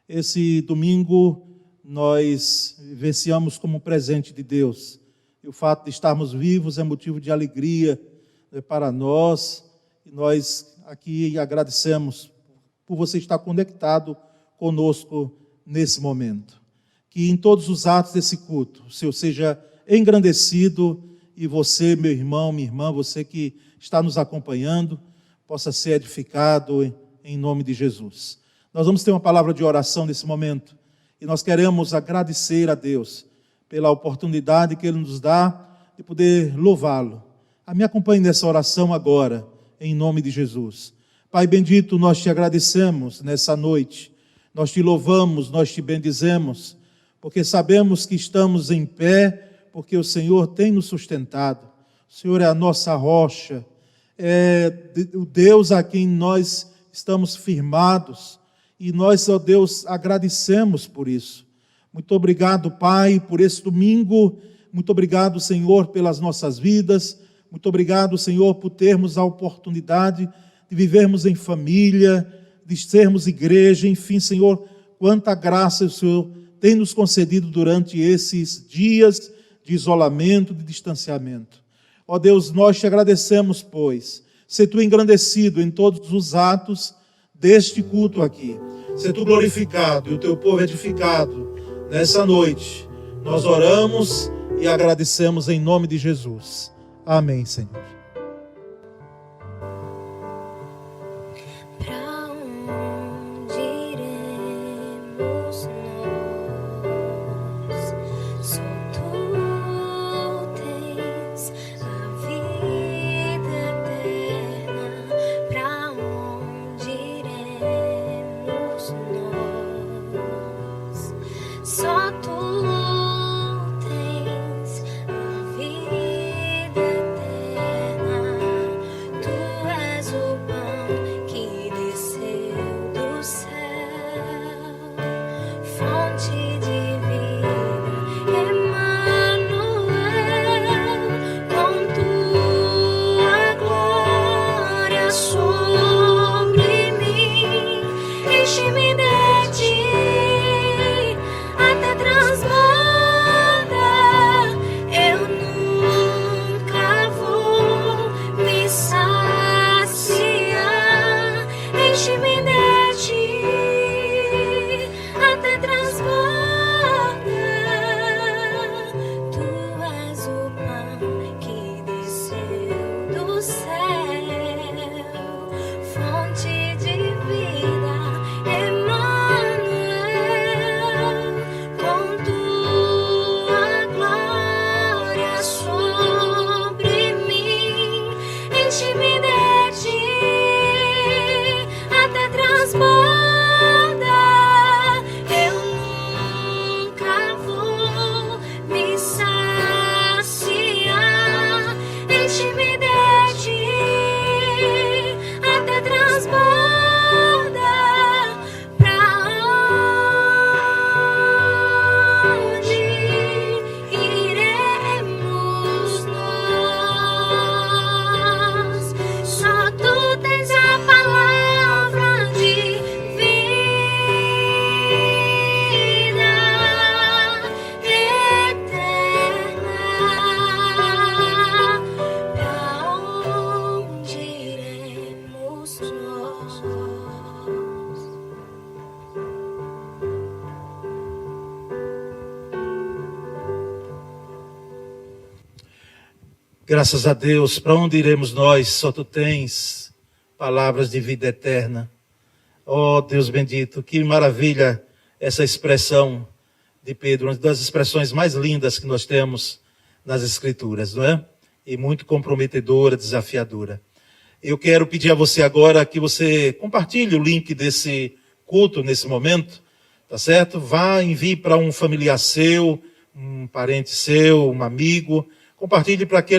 Esse domingo nós vivenciamos como um presente de Deus. E o fato de estarmos vivos é motivo de alegria, né, para nós. E nós aqui agradecemos por você estar conectado conosco nesse momento. Que em todos os atos desse culto o Senhor seja engrandecido e você, meu irmão, minha irmã, você que está nos acompanhando, possa ser edificado em nome de Jesus. Nós vamos ter uma palavra de oração nesse momento e nós queremos agradecer a Deus pela oportunidade que Ele nos dá de poder louvá-lo. Me acompanhe nessa oração agora, em nome de Jesus. Pai bendito, nós te agradecemos nessa noite, nós te louvamos, nós te bendizemos, porque sabemos que estamos em pé, porque o Senhor tem nos sustentado. O Senhor é a nossa rocha, é o Deus a quem nós estamos firmados, e nós, ó Deus, agradecemos por isso. Muito obrigado, Pai, por esse domingo, muito obrigado, Senhor, pelas nossas vidas, muito obrigado, Senhor, por termos a oportunidade de vivermos em família, de sermos igreja, enfim, Senhor, quanta graça o Senhor tem nos concedido durante esses dias de isolamento, de distanciamento. Ó Deus, nós te agradecemos, pois, ser tu engrandecido em todos os atos deste culto aqui, ser tu glorificado e o teu povo edificado nessa noite. Nós oramos e agradecemos em nome de Jesus. Amém, Senhor. Graças a Deus, para onde iremos nós? Só tu tens palavras de vida eterna. Oh Deus bendito, que maravilha essa expressão de Pedro, uma das expressões mais lindas que nós temos nas Escrituras, não é? E muito comprometedora, desafiadora. Eu quero pedir a você agora que você compartilhe o link desse culto nesse momento, tá certo? Vá, envie para um familiar seu, um parente seu, um amigo. Compartilhe para que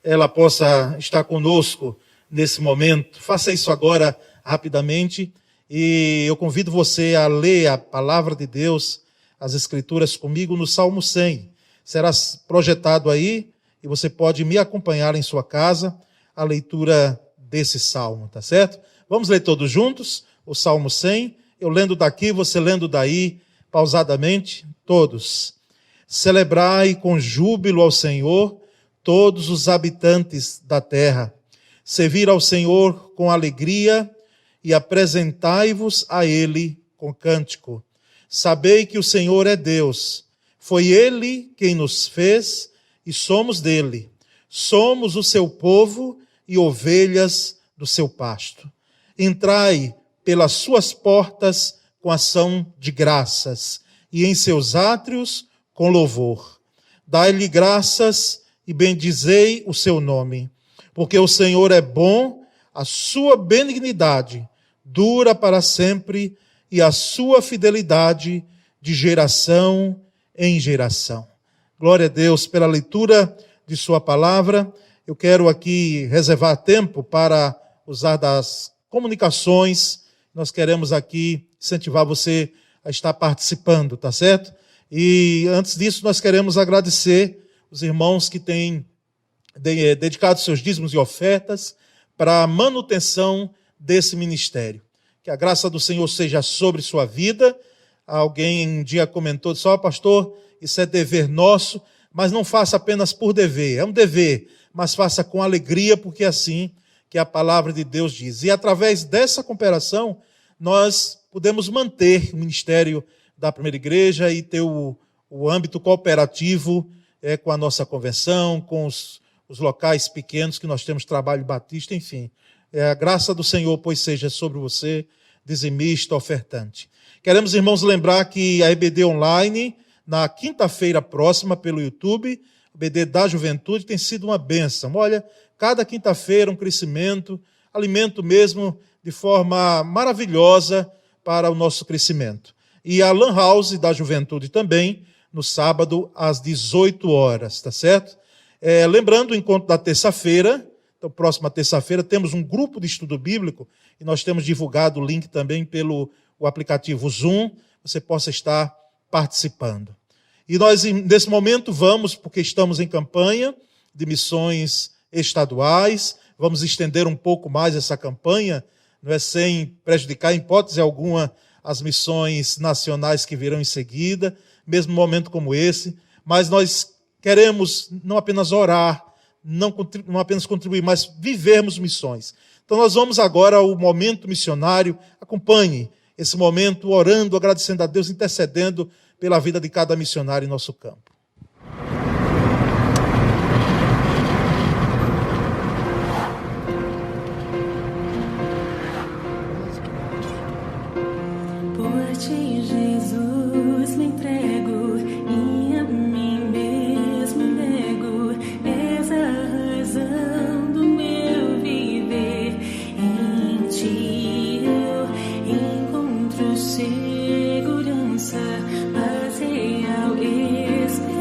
ela possa estar conosco nesse momento. Faça isso agora rapidamente. E eu convido você a ler a palavra de Deus, as Escrituras comigo no Salmo 100. Será projetado aí e você pode me acompanhar em sua casa a leitura desse salmo, tá certo? Vamos ler todos juntos o Salmo 100. Eu lendo daqui, você lendo daí, pausadamente, todos. Celebrai com júbilo ao Senhor todos os habitantes da terra. Servir ao Senhor com alegria e apresentai-vos a Ele com cântico. Sabei que o Senhor é Deus. Foi Ele quem nos fez e somos dele. Somos o seu povo e ovelhas do seu pasto. Entrai pelas suas portas com ação de graças e em seus átrios com louvor. Dai-lhe graças e bendizei o seu nome, porque o Senhor é bom, a sua benignidade dura para sempre e a sua fidelidade de geração em geração. Glória a Deus pela leitura de sua palavra. Eu quero aqui reservar tempo para usar das comunicações. Nós queremos aqui incentivar você a estar participando, tá certo? E antes disso, nós queremos agradecer os irmãos que têm dedicado seus dízimos e ofertas para a manutenção desse ministério. Que a graça do Senhor seja sobre sua vida. Alguém um dia comentou, disse, pastor, isso é dever nosso, mas não faça apenas por dever. É um dever, mas faça com alegria, porque é assim que a palavra de Deus diz. E através dessa cooperação, nós podemos manter o ministério da Primeira Igreja e ter o âmbito cooperativo com a nossa convenção, com os locais pequenos que nós temos, trabalho batista, enfim. A graça do Senhor, pois, seja sobre você, dizimista, ofertante. Queremos, irmãos, lembrar que a EBD Online, na quinta-feira próxima, pelo YouTube, o EBD da Juventude, tem sido uma bênção. Olha, cada quinta-feira um crescimento, alimento mesmo de forma maravilhosa para o nosso crescimento. E a Lan House da Juventude também, no sábado, às 18 horas, tá certo? Lembrando o encontro da terça-feira, então, próxima terça-feira, temos um grupo de estudo bíblico, e nós temos divulgado o link também pelo o aplicativo Zoom, você possa estar participando. E nós, nesse momento, vamos, porque estamos em campanha de missões estaduais, vamos estender um pouco mais essa campanha, não é, sem prejudicar, em hipótese alguma, as missões nacionais que virão em seguida, mesmo num momento como esse, mas nós queremos não apenas orar, não apenas contribuir, mas vivermos missões. Então nós vamos agora ao momento missionário, acompanhe esse momento orando, agradecendo a Deus, intercedendo pela vida de cada missionário em nosso campo. Por ti, Jesus, me entrego e a mim mesmo nego. És a razão do meu viver. Em ti eu encontro segurança, paz real, esperança.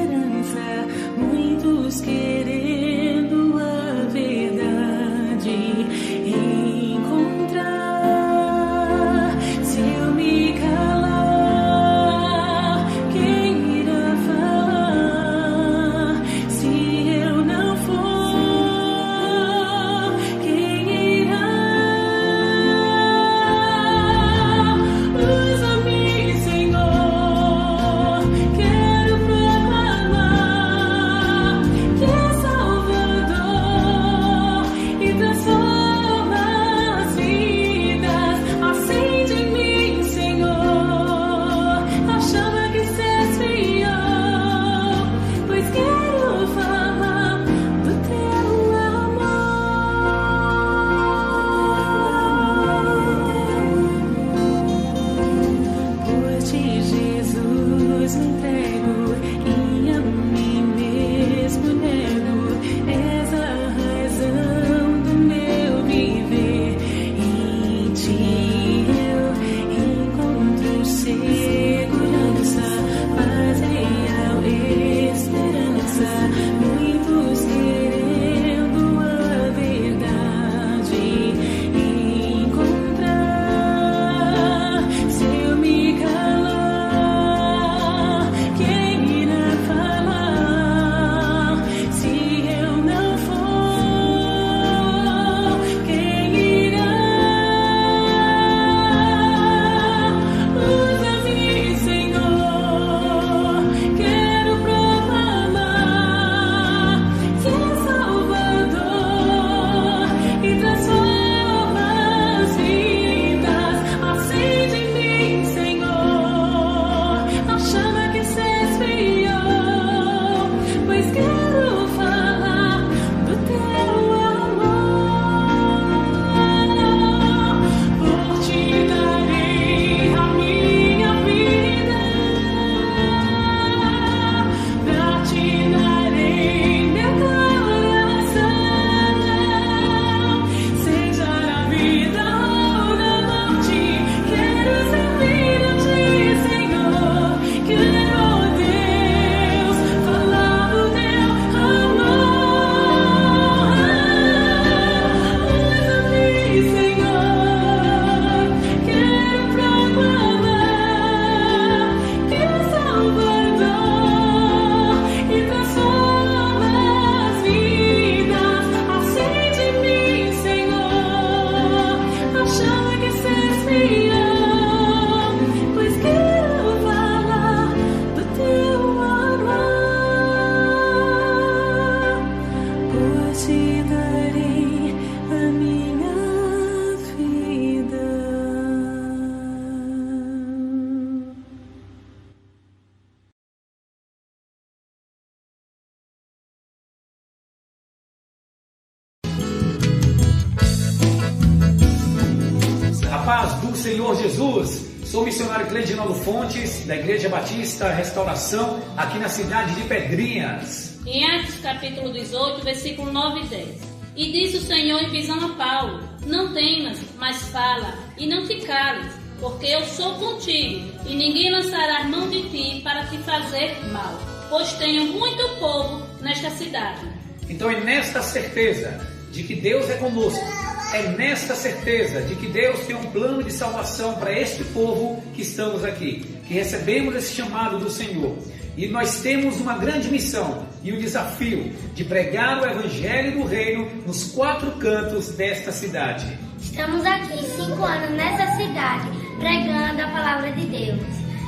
do Senhor Jesus. Sou o missionário Cleidinaldo Fontes, da Igreja Batista Restauração, aqui na cidade de Pedrinhas. Em Atos capítulo 18, versículo 9 e 10. E disse o Senhor em visão a Paulo: não temas, mas fala, e não te cales, porque eu sou contigo, e ninguém lançará mão de ti para te fazer mal, pois tenho muito povo nesta cidade. Então é nesta certeza de que Deus é conosco, é nesta certeza de que Deus tem um plano de salvação para este povo que estamos aqui, que recebemos esse chamado do Senhor. E nós temos uma grande missão e o desafio de pregar o Evangelho do Reino nos 4 cantos desta cidade. Estamos aqui 5 anos nessa cidade, pregando a palavra de Deus.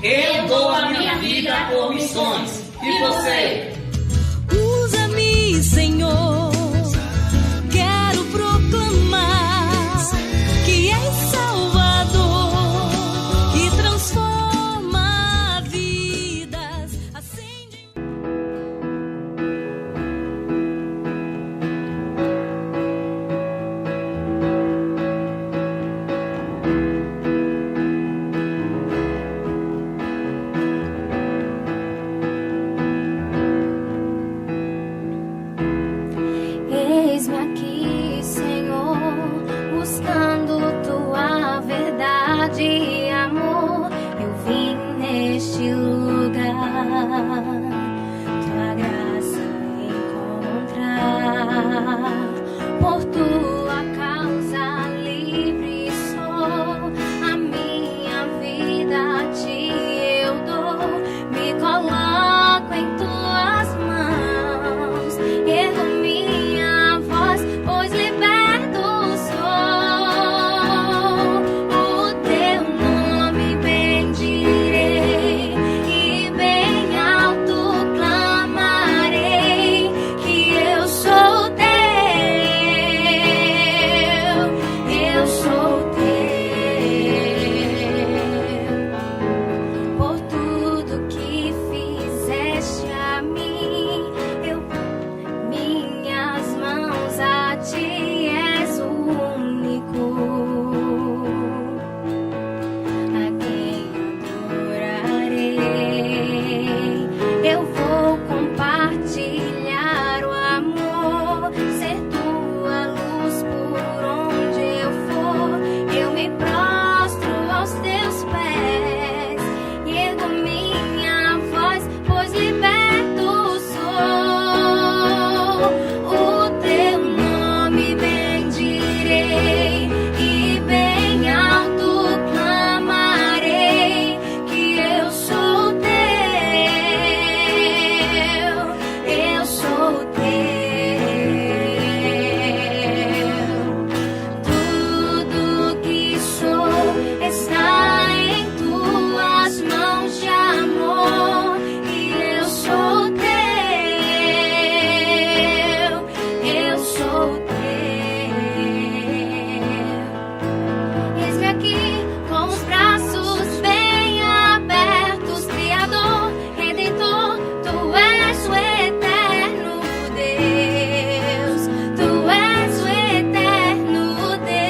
Eu dou a minha vida por missões. E você? Usa-me, Senhor. Quero proclamar que és Salvador, que transforma vidas, acende. Eis-me aqui, Senhor, buscando tua verdade e amor. Eu vim neste lugar, tua graça encontrar. Por tua causa livre sou, a minha vida a ti eu dou. Me coloco em tuas mãos, ergo minha voz, pois liberto sou. O teu nome bendirei e bem alto clamarei que eu sou teu, eu sou teu. Por tudo que fizeste a mim, eu minhas mãos a ti, és o único a quem adorarei. Eu vou compartilhar o amor, ser tua luz por onde eu for. Eu me prostro aos teus pés e ergo minha voz, pois liberto sou. O teu nome bendirei e bem alto clamarei que eu sou teu, eu sou teu. Tudo que sou está em tuas mãos de amor e eu sou teu, eu sou teu. Eis-me aqui com os braços bem abertos, Criador, Redentor, tu és o eterno Deus, tu és o eterno Deus.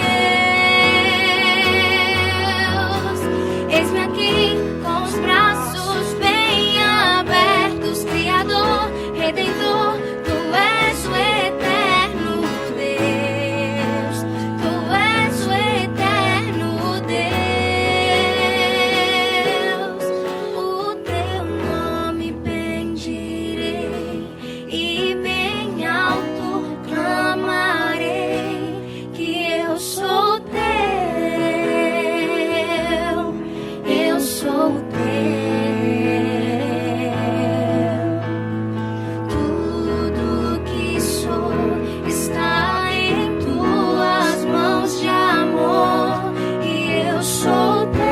Eis-me aqui com os braços bem abertos, Criador, Redentor, tu és o eterno Deus, tu és o eterno Deus. O teu nome bendirei e bem alto clamarei que eu sou teu, eu sou teu. Tudo que sou está em tuas mãos de amor e eu sou teu,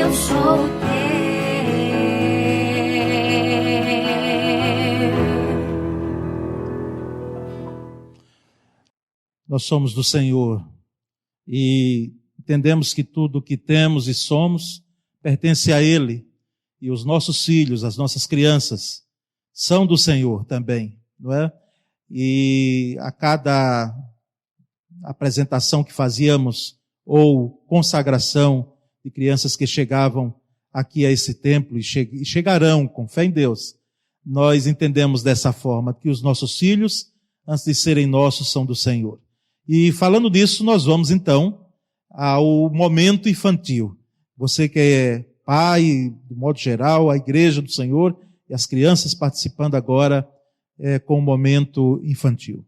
eu sou teu. Nós somos do Senhor e entendemos que tudo o que temos e somos pertence a Ele, e os nossos filhos, as nossas crianças são do Senhor também, não é? E a cada apresentação que fazíamos, ou consagração de crianças que chegavam aqui a esse templo e chegarão com fé em Deus, nós entendemos dessa forma, que os nossos filhos, antes de serem nossos, são do Senhor. E falando disso, nós vamos então ao momento infantil. Você que é pai, de modo geral, a igreja do Senhor e as crianças participando agora com o momento infantil.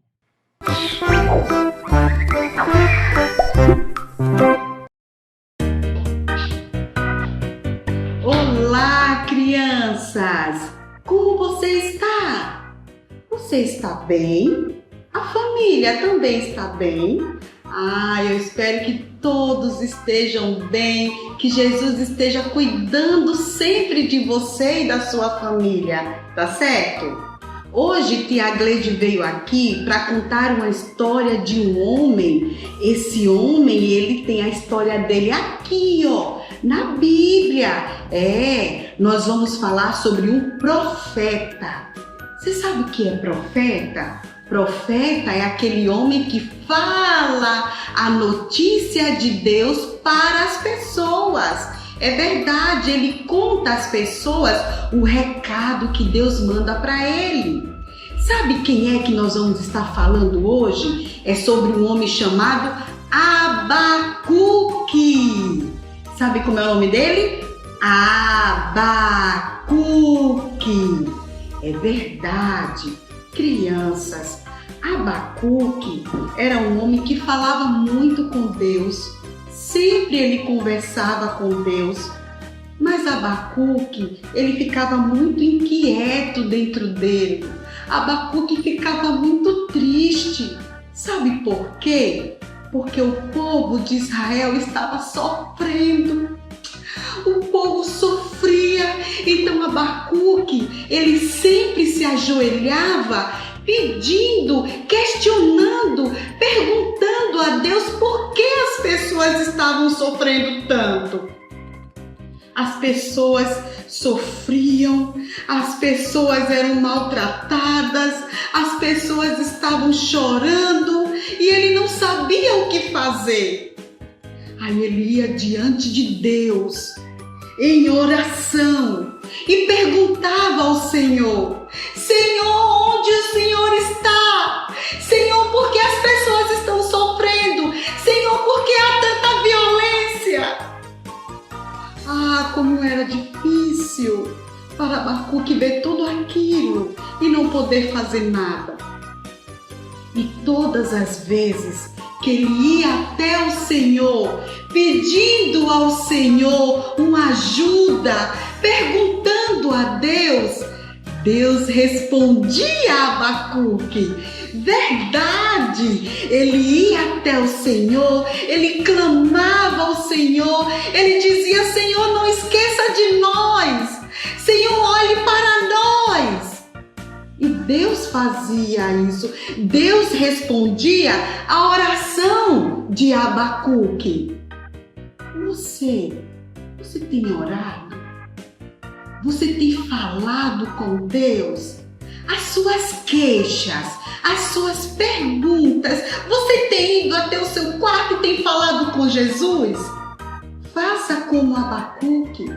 Olá, crianças! Como você está? Você está bem? A família também está bem? Eu espero que todos estejam bem, que Jesus esteja cuidando sempre de você e da sua família, tá certo? Hoje, tia Gleide veio aqui para contar uma história de um homem. Esse homem, ele tem a história dele aqui, ó, na Bíblia. Nós vamos falar sobre um profeta. Você sabe o que é profeta? Profeta é aquele homem que fala a notícia de Deus para as pessoas. É verdade, ele conta às pessoas o recado que Deus manda para ele. Sabe quem é que nós vamos estar falando hoje? É sobre um homem chamado Abacuque. Sabe como é o nome dele? Abacuque. É verdade, crianças. Abacuque era um homem que falava muito com Deus. Sempre ele conversava com Deus, mas Abacuque, ele ficava muito inquieto dentro dele. Abacuque ficava muito triste. Sabe por quê? Porque o povo de Israel estava sofrendo. O povo sofria. Então Abacuque, ele sempre se ajoelhava pedindo, questionando, perguntando a Deus por que as pessoas estavam sofrendo tanto. As pessoas sofriam, as pessoas eram maltratadas, as pessoas estavam chorando e ele não sabia o que fazer. Aí ele ia diante de Deus em oração e perguntava ao Senhor: Senhor, onde o Senhor está? Senhor, por que as pessoas estão sofrendo? Senhor, por que há tanta violência? Como era difícil para Abacuque ver tudo aquilo e não poder fazer nada. E todas as vezes que ele ia até o Senhor, pedindo ao Senhor uma ajuda, perguntando a Deus, Deus respondia a Abacuque. Verdade, ele ia até o Senhor, ele clamava ao Senhor, ele dizia: Senhor, não esqueça de nós, Senhor, olhe para nós. E Deus fazia isso, Deus respondia a oração de Abacuque. Você tem orado? Você tem falado com Deus? As suas queixas, as suas perguntas, você tem ido até o seu quarto e tem falado com Jesus? Faça como Abacuque.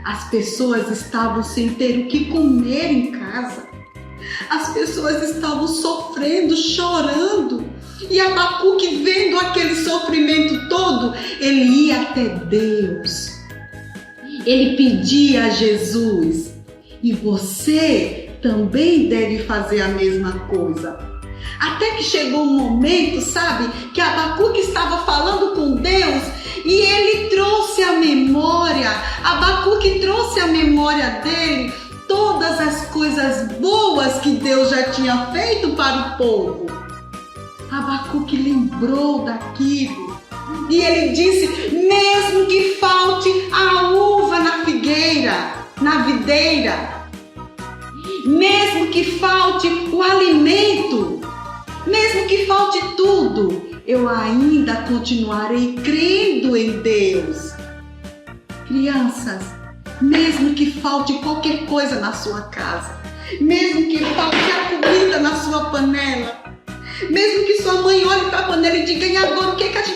As pessoas estavam sem ter o que comer em casa. As pessoas estavam sofrendo, chorando. E Abacuque, vendo aquele sofrimento todo, ele ia até Deus. Ele pedia a Jesus. E você também deve fazer a mesma coisa. Até que chegou um momento, sabe, que Abacuque estava falando com Deus e ele trouxe a memória, Abacuque trouxe a memória dele todas as coisas boas que Deus já tinha feito para o povo. Abacuque lembrou daquilo e ele disse: mesmo que falte a uva na figueira, na videira, mesmo que falte o alimento, mesmo que falte tudo, eu ainda continuarei crendo em Deus. Crianças, mesmo que falte qualquer coisa na sua casa, mesmo que falte a comida na sua panela, mesmo que sua mãe olhe para a panela e diga: e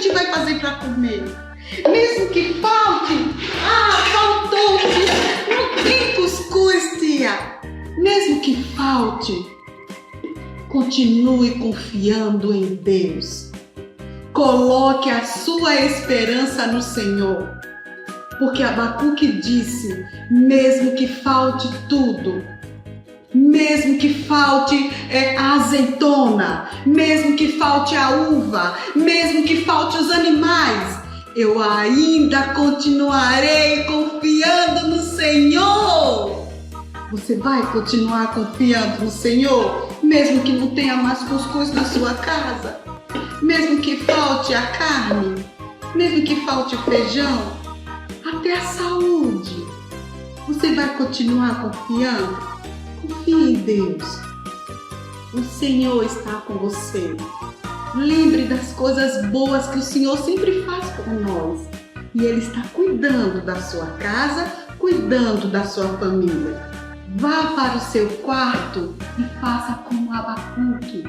gente vai fazer para comer? Mesmo que falte, faltou, não tem cuscuz, tia. Mesmo que falte, continue confiando em Deus. Coloque a sua esperança no Senhor. Porque Abacuque disse, mesmo que falte tudo, mesmo que falte a azeitona, mesmo que falte a uva, mesmo que falte os animais, eu ainda continuarei confiando no Senhor. Você vai continuar confiando no Senhor, mesmo que não tenha mais cuscuz na sua casa, mesmo que falte a carne, mesmo que falte o feijão, até a saúde. Você vai continuar confiando? Confie em Deus. O Senhor está com você. Lembre das coisas boas que o Senhor sempre faz por nós. E Ele está cuidando da sua casa, cuidando da sua família. Vá para o seu quarto e faça como Abacuque.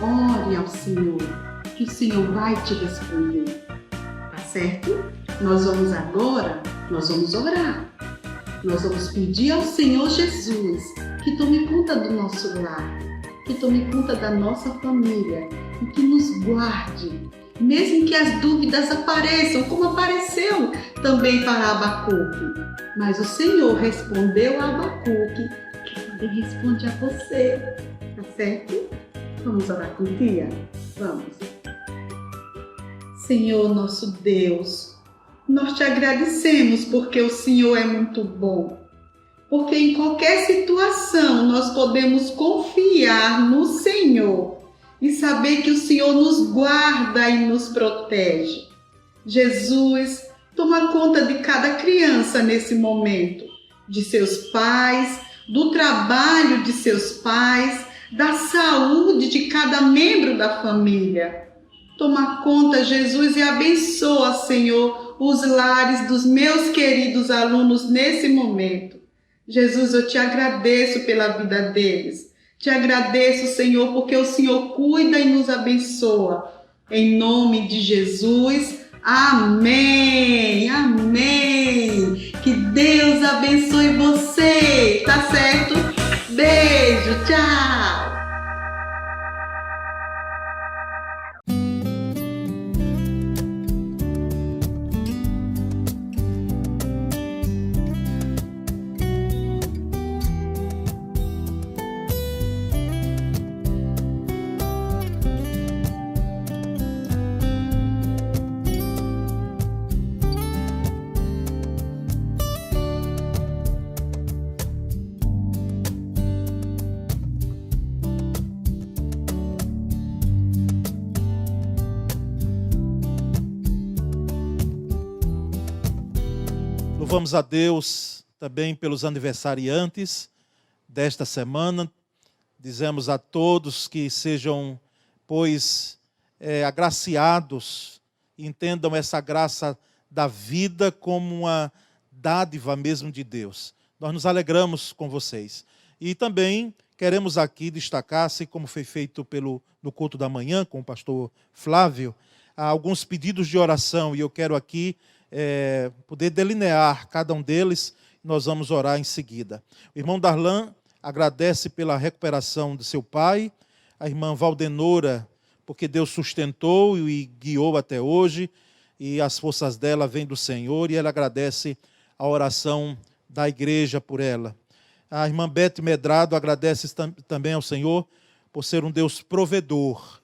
Ore ao Senhor, que o Senhor vai te responder. Tá certo? Nós vamos orar. Nós vamos pedir ao Senhor Jesus que tome conta do nosso lar, que tome conta da nossa família e que nos guarde, mesmo que as dúvidas apareçam, como apareceu também para Abacuque. Mas o Senhor respondeu a Abacuque, que também responde a você, tá certo? Vamos orar com tia? Vamos. Senhor nosso Deus, nós te agradecemos porque o Senhor é muito bom. Porque em qualquer situação nós podemos confiar no Senhor e saber que o Senhor nos guarda e nos protege. Jesus, toma conta de cada criança nesse momento, de seus pais, do trabalho de seus pais, da saúde de cada membro da família. Toma conta, Jesus, e abençoa, Senhor, os lares dos meus queridos alunos nesse momento. Jesus, eu te agradeço pela vida deles. Te agradeço, Senhor, porque o Senhor cuida e nos abençoa. Em nome de Jesus, amém, amém. Que Deus abençoe você, tá certo? Beijo, tchau. Louvamos a Deus também pelos aniversariantes desta semana. Dizemos a todos que sejam, pois, agraciados, e entendam essa graça da vida como uma dádiva mesmo de Deus. Nós nos alegramos com vocês. E também queremos aqui destacar, assim como foi feito no culto da manhã com o pastor Flávio, alguns pedidos de oração, e eu quero aqui poder delinear cada um deles. Nós vamos orar em seguida. O irmão Darlan agradece pela recuperação de seu pai, a irmã Valdenora, porque Deus sustentou e guiou até hoje, e as forças dela vêm do Senhor, e ela agradece a oração da igreja por ela. A irmã Bete Medrado agradece também ao Senhor por ser um Deus provedor.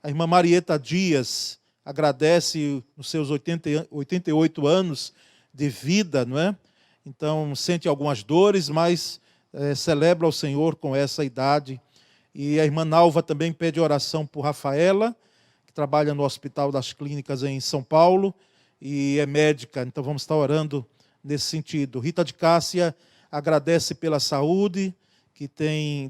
A irmã Marieta Dias agradece nos seus 88 anos de vida, não é? Então, sente algumas dores, mas celebra o Senhor com essa idade. E a irmã Nalva também pede oração por Rafaela, que trabalha no Hospital das Clínicas em São Paulo e é médica, então vamos estar orando nesse sentido. Rita de Cássia agradece pela saúde que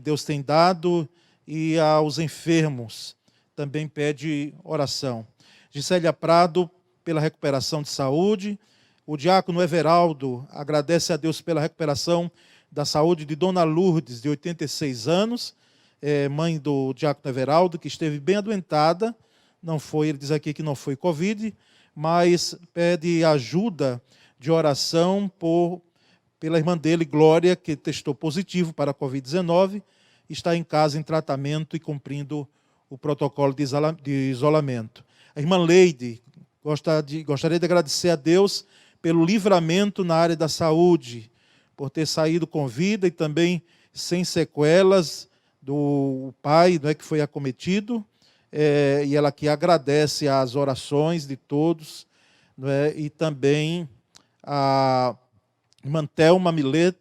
Deus tem dado, e aos enfermos também pede oração. Gisélia Prado, pela recuperação de saúde. O diácono Everaldo agradece a Deus pela recuperação da saúde de Dona Lourdes, de 86 anos, mãe do diácono Everaldo, que esteve bem adoentada não foi, ele diz aqui que não foi Covid, mas pede ajuda de oração pela irmã dele, Glória, que testou positivo para a Covid-19, está em casa em tratamento e cumprindo o protocolo de isolamento. A irmã Leide gostaria de agradecer a Deus pelo livramento na área da saúde, por ter saído com vida e também sem sequelas do pai, né, que foi acometido, e ela aqui agradece as orações de todos, né, e também a irmã Thelma Milet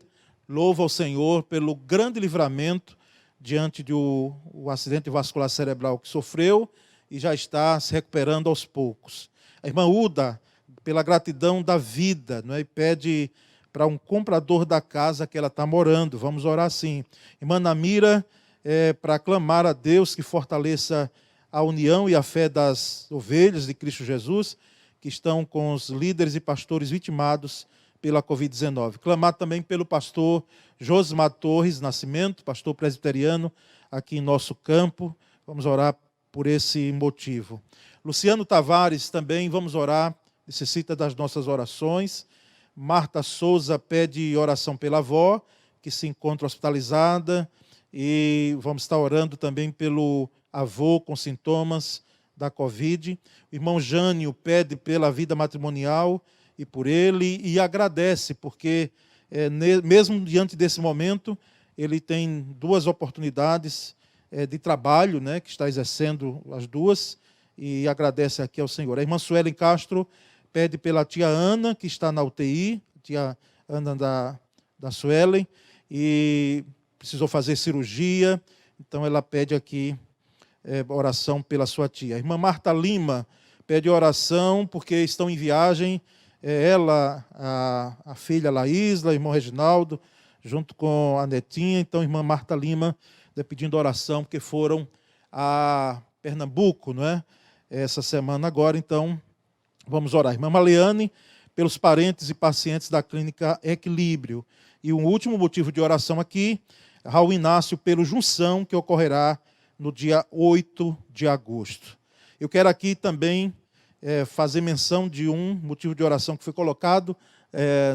louva ao Senhor pelo grande livramento diante do acidente vascular cerebral que sofreu e já está se recuperando aos poucos. A irmã Uda, pela gratidão da vida, não é? E pede para um comprador da casa que ela está morando. Vamos orar assim. Irmã Namira, para clamar a Deus que fortaleça a união e a fé das ovelhas de Cristo Jesus, que estão com os líderes e pastores vitimados pela Covid-19. Clamar também pelo pastor Josmar Torres Nascimento, pastor presbiteriano aqui em nosso campo. Vamos orar por esse motivo. Luciano Tavares também, vamos orar, necessita das nossas orações. Marta Souza pede oração pela avó, que se encontra hospitalizada, e vamos estar orando também pelo avô com sintomas da Covid. O irmão Jânio pede pela vida matrimonial e por ele, e agradece, porque mesmo diante desse momento, ele tem 2 oportunidades de trabalho, né, que está exercendo as 2, e agradece aqui ao Senhor. A irmã Suelen Castro pede pela tia Ana, que está na UTI, tia Ana da Suelen, e precisou fazer cirurgia, então ela pede aqui oração pela sua tia. A irmã Marta Lima pede oração porque estão em viagem, ela, a filha Laísla, o irmão Reginaldo, junto com a netinha. Então, a irmã Marta Lima pedindo oração, porque foram a Pernambuco, não é? Essa semana agora, então, vamos orar. Irmã Maleane, pelos parentes e pacientes da clínica Equilíbrio. E um último motivo de oração aqui, Raul Inácio, pelo Junção, que ocorrerá no dia 8 de agosto. Eu quero aqui também fazer menção de um motivo de oração que foi colocado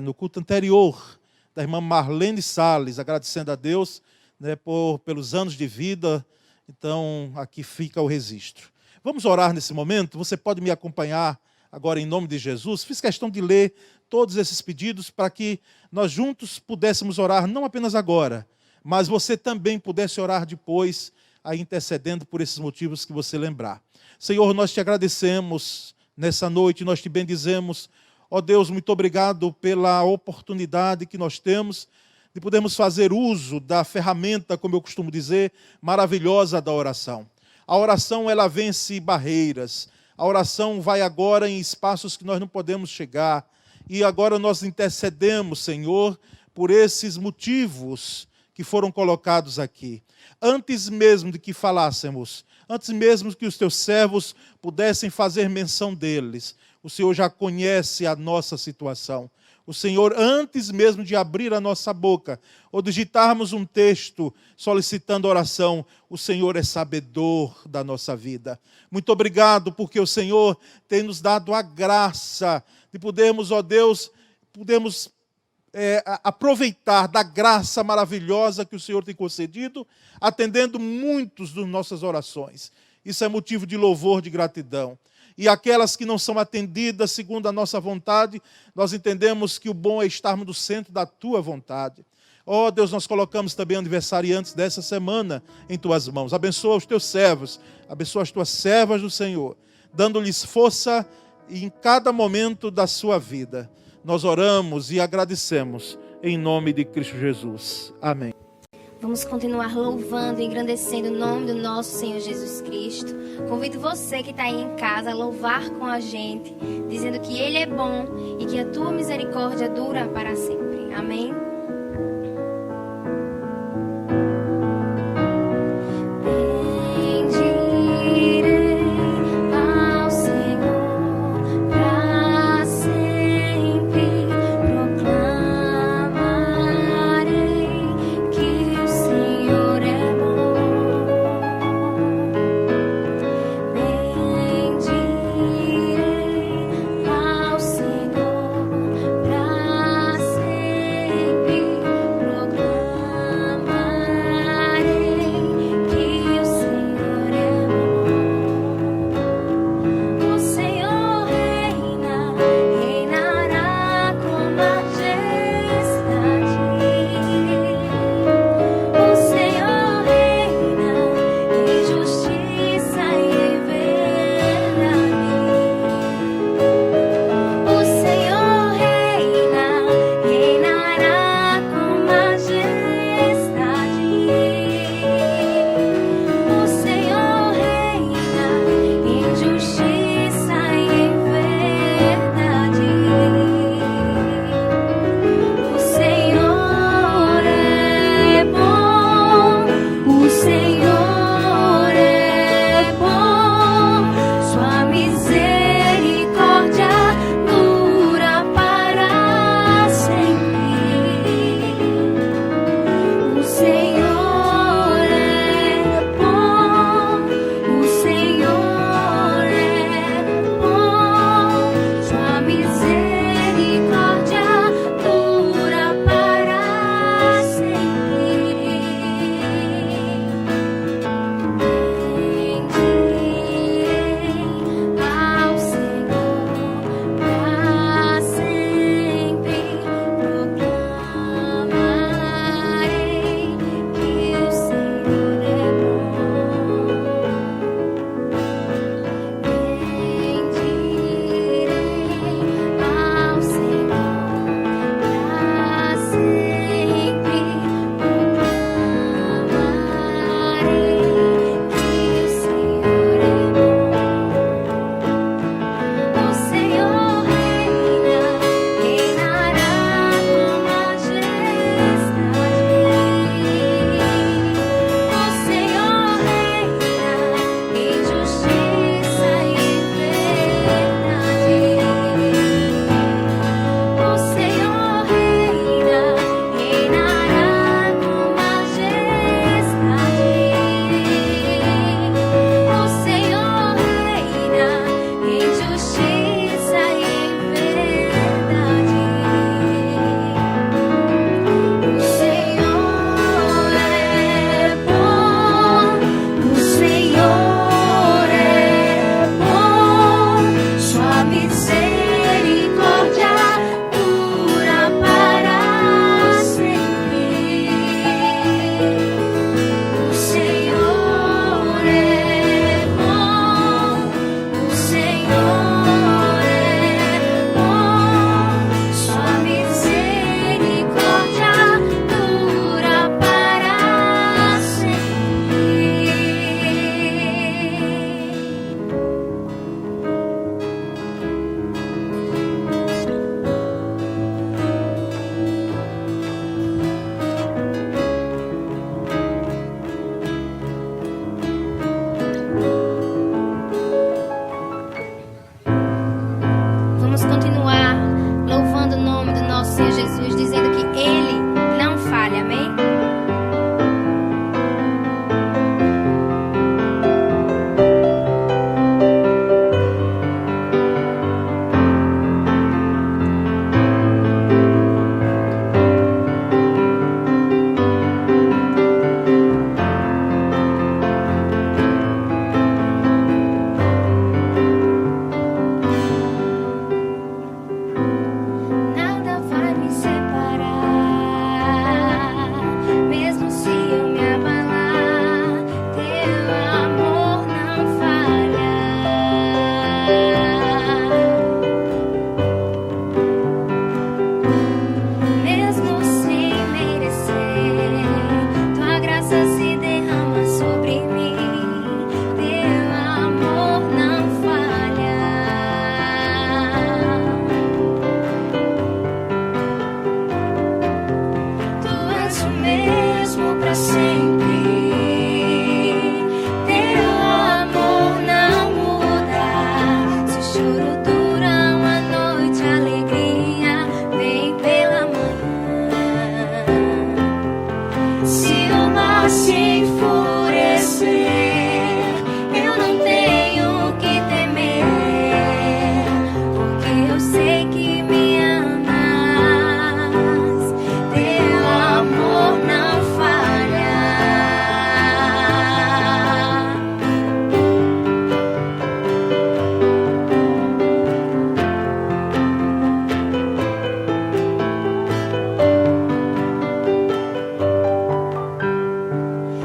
no culto anterior, da irmã Marlene Salles, agradecendo a Deus, né, pelos anos de vida. Então, aqui fica o registro. Vamos orar nesse momento? Você pode me acompanhar agora em nome de Jesus? Fiz questão de ler todos esses pedidos para que nós juntos pudéssemos orar, não apenas agora, mas você também pudesse orar depois, aí intercedendo por esses motivos que você lembrar. Senhor, nós te agradecemos nessa noite, nós te bendizemos. Ó Deus, muito obrigado pela oportunidade que nós temos de podermos fazer uso da ferramenta, como eu costumo dizer, maravilhosa da oração. A oração, ela vence barreiras. A oração vai agora em espaços que nós não podemos chegar. E agora nós intercedemos, Senhor, por esses motivos que foram colocados aqui. Antes mesmo de que falássemos, antes mesmo que os teus servos pudessem fazer menção deles, o Senhor já conhece a nossa situação. O Senhor, antes mesmo de abrir a nossa boca, ou digitarmos um texto solicitando oração, o Senhor é sabedor da nossa vida. Muito obrigado, porque o Senhor tem nos dado a graça de podermos, ó Deus, aproveitar da graça maravilhosa que o Senhor tem concedido, atendendo muitos das nossas orações. Isso é motivo de louvor, de gratidão. E aquelas que não são atendidas segundo a nossa vontade, nós entendemos que o bom é estarmos no centro da tua vontade. Ó Deus, nós colocamos também aniversariantes dessa semana em tuas mãos. Abençoa os teus servos, abençoa as tuas servas do Senhor, dando-lhes força em cada momento da sua vida. Nós oramos e agradecemos em nome de Cristo Jesus. Amém. Vamos continuar louvando e engrandecendo o nome do nosso Senhor Jesus Cristo. Convido você que está aí em casa a louvar com a gente, dizendo que Ele é bom e que a tua misericórdia dura para sempre. Amém? vamos continuar louvando o nome do nosso Senhor Jesus, dizendo que Ele não falha, amém? Nada vai me separar, mesmo se eu me abalar, teu amor não falha. Mesmo sem merecer, tua graça se derrama sobre mim, teu amor não falha. Tu és o mesmo pra sempre. Teu amor não muda. Se o choro dura uma noite, a alegria vem pela manhã. Se o mar se enfurecer, eu não tenho que temer, porque eu sei que me amas. Teu amor não falha.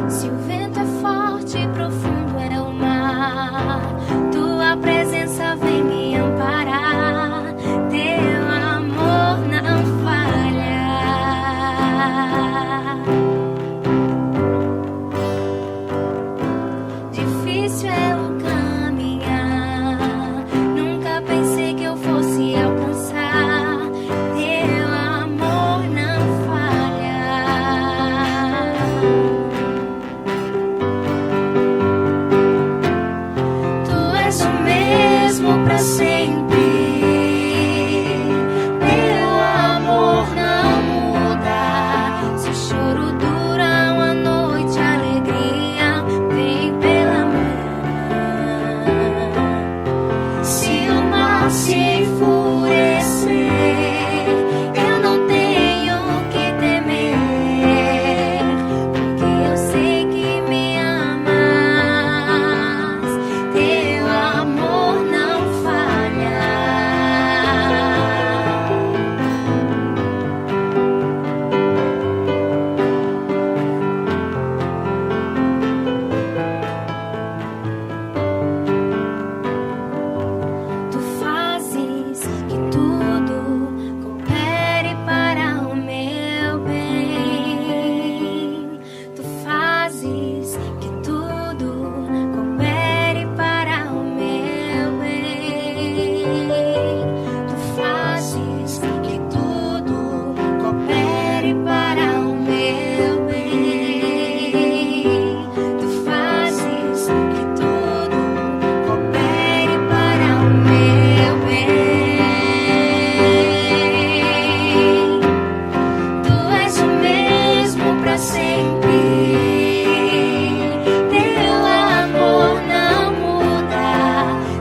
Se o vento é forte e profundo é o mar, tua presença vem me amparar. Teu amor não falha. Difícil é o caminhar, nunca pensei que eu fosse alcançar. Teu amor não falha. Tu és o mesmo pra sempre. Teu amor não muda. Se o choro dura uma noite, a alegria vem pela manhã. Se o mar se enfurecer, eu não tenho que temer, porque eu sei que me amas. Teu amor não falha. Tu fazes que tudo coopere para o meu bem. Tu fazes que tudo coopere para o meu bem. Tu fazes que tudo coopere para o meu bem. Tu fazes que tudo coopere para o meu bem. Tu és o mesmo pra sempre. Teu amor não muda.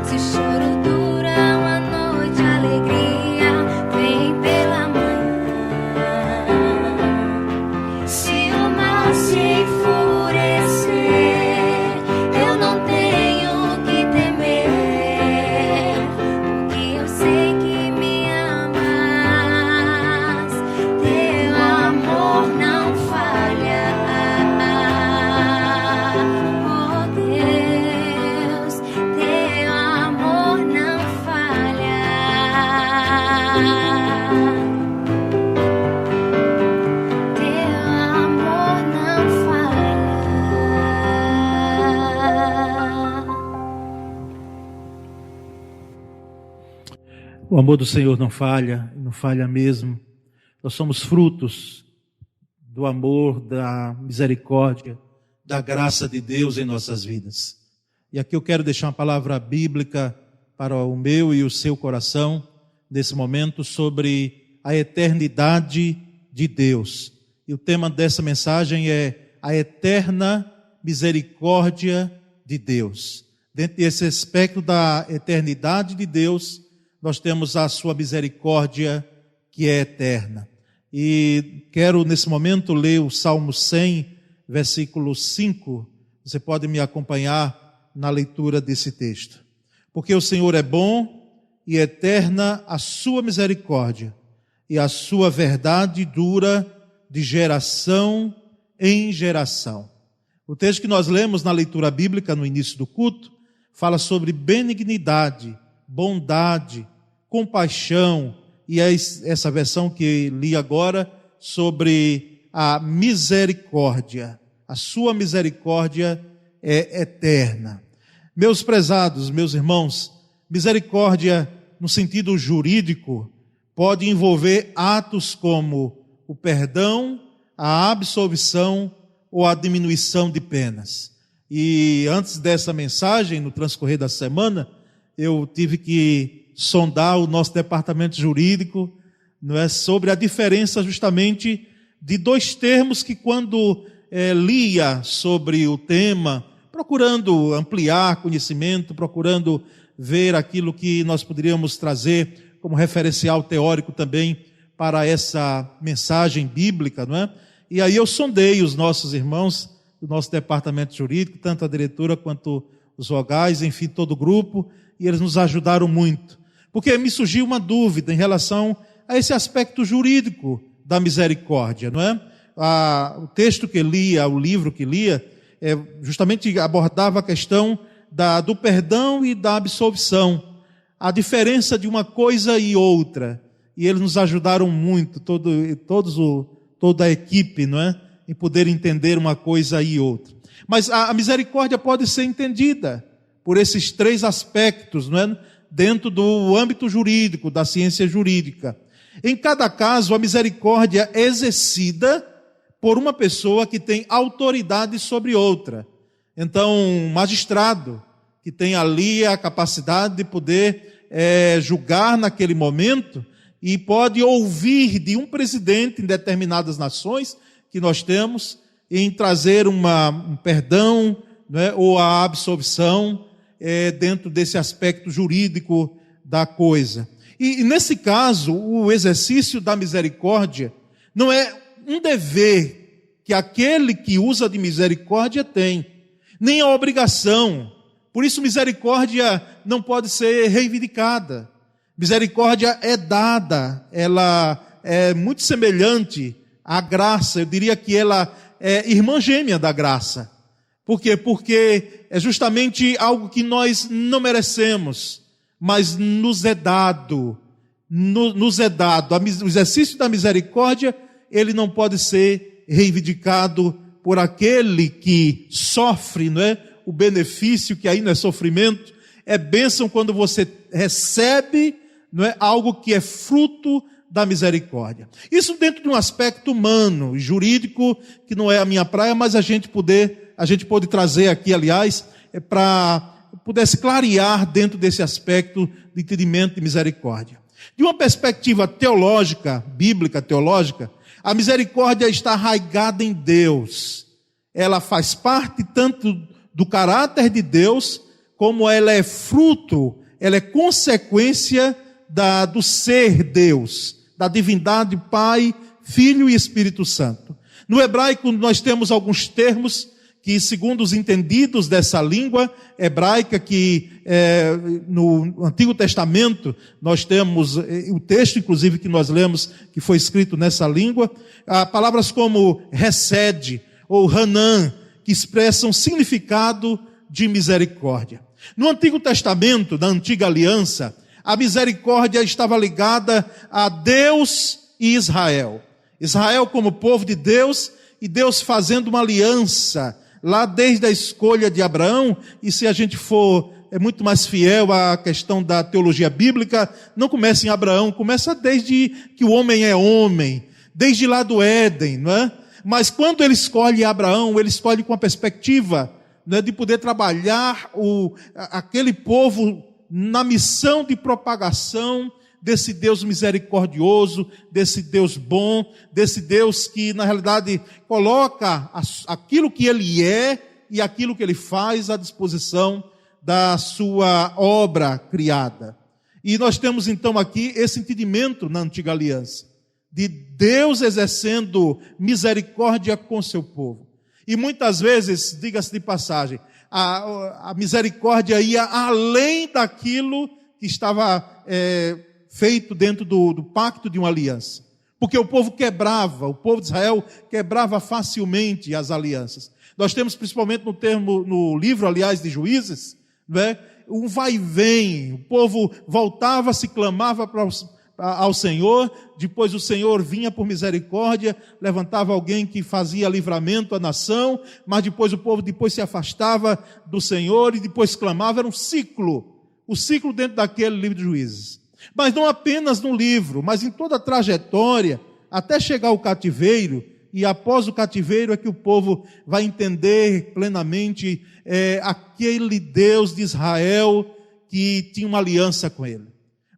Se o choro dura uma noite, a alegria vem pela manhã. Se o mar se enfurecer, eu não tenho que temer, porque eu sei que me amas. Teu amor não falha. Oh Deus, teu amor não falha. Teu amor não falha. O amor do Senhor não falha, não falha mesmo. Nós somos frutos do amor, da misericórdia, da graça de Deus em nossas vidas. E aqui eu quero deixar uma palavra bíblica para o meu e o seu coração, nesse momento sobre a eternidade de Deus. E o tema dessa mensagem é a eterna misericórdia de Deus. Dentro desse aspecto da eternidade de Deus, nós temos a sua misericórdia que é eterna. E quero nesse momento ler o Salmo 100, versículo 5. Você pode me acompanhar na leitura desse texto. Porque o Senhor é bom e eterna a sua misericórdia, e a sua verdade dura de geração em geração. O texto que nós lemos na leitura bíblica no início do culto fala sobre benignidade, bondade, compaixão, e essa versão que li agora sobre a misericórdia. A sua misericórdia é eterna. Meus prezados, meus irmãos, misericórdia no sentido jurídico pode envolver atos como o perdão, a absolvição ou a diminuição de penas. E antes dessa mensagem, no transcorrer da semana, eu tive que sondar o nosso departamento jurídico, não é, sobre a diferença justamente de dois termos que quando lia sobre o tema, procurando ampliar conhecimento, procurando ver aquilo que nós poderíamos trazer como referencial teórico também para essa mensagem bíblica, não é? E aí eu sondei os nossos irmãos do nosso departamento jurídico, tanto a diretora quanto os vogais, enfim, todo o grupo, e eles nos ajudaram muito. Porque me surgiu uma dúvida em relação a esse aspecto jurídico da misericórdia, não é? O texto que lia, o livro que lia, justamente abordava a questão do perdão e da absolvição, a diferença de uma coisa e outra. E eles nos ajudaram muito, toda a equipe, não é? Em poder entender uma coisa e outra. Mas a misericórdia pode ser entendida por esses três aspectos, não é? Dentro do âmbito jurídico, da ciência jurídica. Em cada caso, a misericórdia é exercida por uma pessoa que tem autoridade sobre outra. Então, um magistrado que tem ali a capacidade de poder julgar naquele momento e pode ouvir de um presidente em determinadas nações que nós temos em trazer um perdão, né, ou a absolvição dentro desse aspecto jurídico da coisa. E nesse caso, o exercício da misericórdia não é um dever que aquele que usa de misericórdia tem, nem a obrigação. Por isso, misericórdia não pode ser reivindicada. Misericórdia é dada, ela é muito semelhante à graça. Eu diria que ela é irmã gêmea da graça. Por quê? Porque é justamente algo que nós não merecemos, mas nos é dado. Nos é dado. O exercício da misericórdia, ele não pode ser reivindicado por aquele que sofre, não é? O benefício, que aí não é sofrimento, é bênção quando você recebe, não é, algo que é fruto da misericórdia. Isso dentro de um aspecto humano e jurídico, que não é a minha praia, mas a gente pode trazer aqui, aliás, para pudesse clarear dentro desse aspecto de entendimento de misericórdia. De uma perspectiva teológica, bíblica teológica, a misericórdia está arraigada em Deus. Ela faz parte tanto do caráter de Deus, como ela é fruto, ela é consequência do ser Deus, da divindade Pai, Filho e Espírito Santo. No hebraico nós temos alguns termos que, segundo os entendidos dessa língua hebraica, que no Antigo Testamento nós temos o texto, inclusive, que nós lemos, que foi escrito nessa língua, palavras como hesed ou hanan, que expressam significado de misericórdia. No Antigo Testamento, na Antiga Aliança, a misericórdia estava ligada a Deus e Israel. Israel como povo de Deus e Deus fazendo uma aliança lá desde a escolha de Abraão. E se a gente for muito mais fiel à questão da teologia bíblica, não começa em Abraão, começa desde que o homem é homem, desde lá do Éden, não é? Mas quando ele escolhe Abraão, ele escolhe com a perspectiva, né, de poder trabalhar aquele povo na missão de propagação desse Deus misericordioso, desse Deus bom, desse Deus que, na realidade, coloca aquilo que Ele é e aquilo que Ele faz à disposição da sua obra criada. E nós temos, então, aqui esse entendimento na Antiga Aliança, de Deus exercendo misericórdia com seu povo. E muitas vezes, diga-se de passagem, a misericórdia ia além daquilo que estava feito dentro do pacto de uma aliança. Porque o povo de Israel quebrava facilmente as alianças. Nós temos principalmente no livro, aliás, de Juízes, né, um vai e vem. O povo voltava-se, clamava ao Senhor, depois o Senhor vinha por misericórdia, levantava alguém que fazia livramento à nação, mas depois o povo se afastava do Senhor e depois clamava. Era um ciclo, o ciclo dentro daquele livro de Juízes. Mas não apenas no livro, mas em toda a trajetória, até chegar ao cativeiro, e após o cativeiro é que o povo vai entender plenamente aquele Deus de Israel que tinha uma aliança com ele.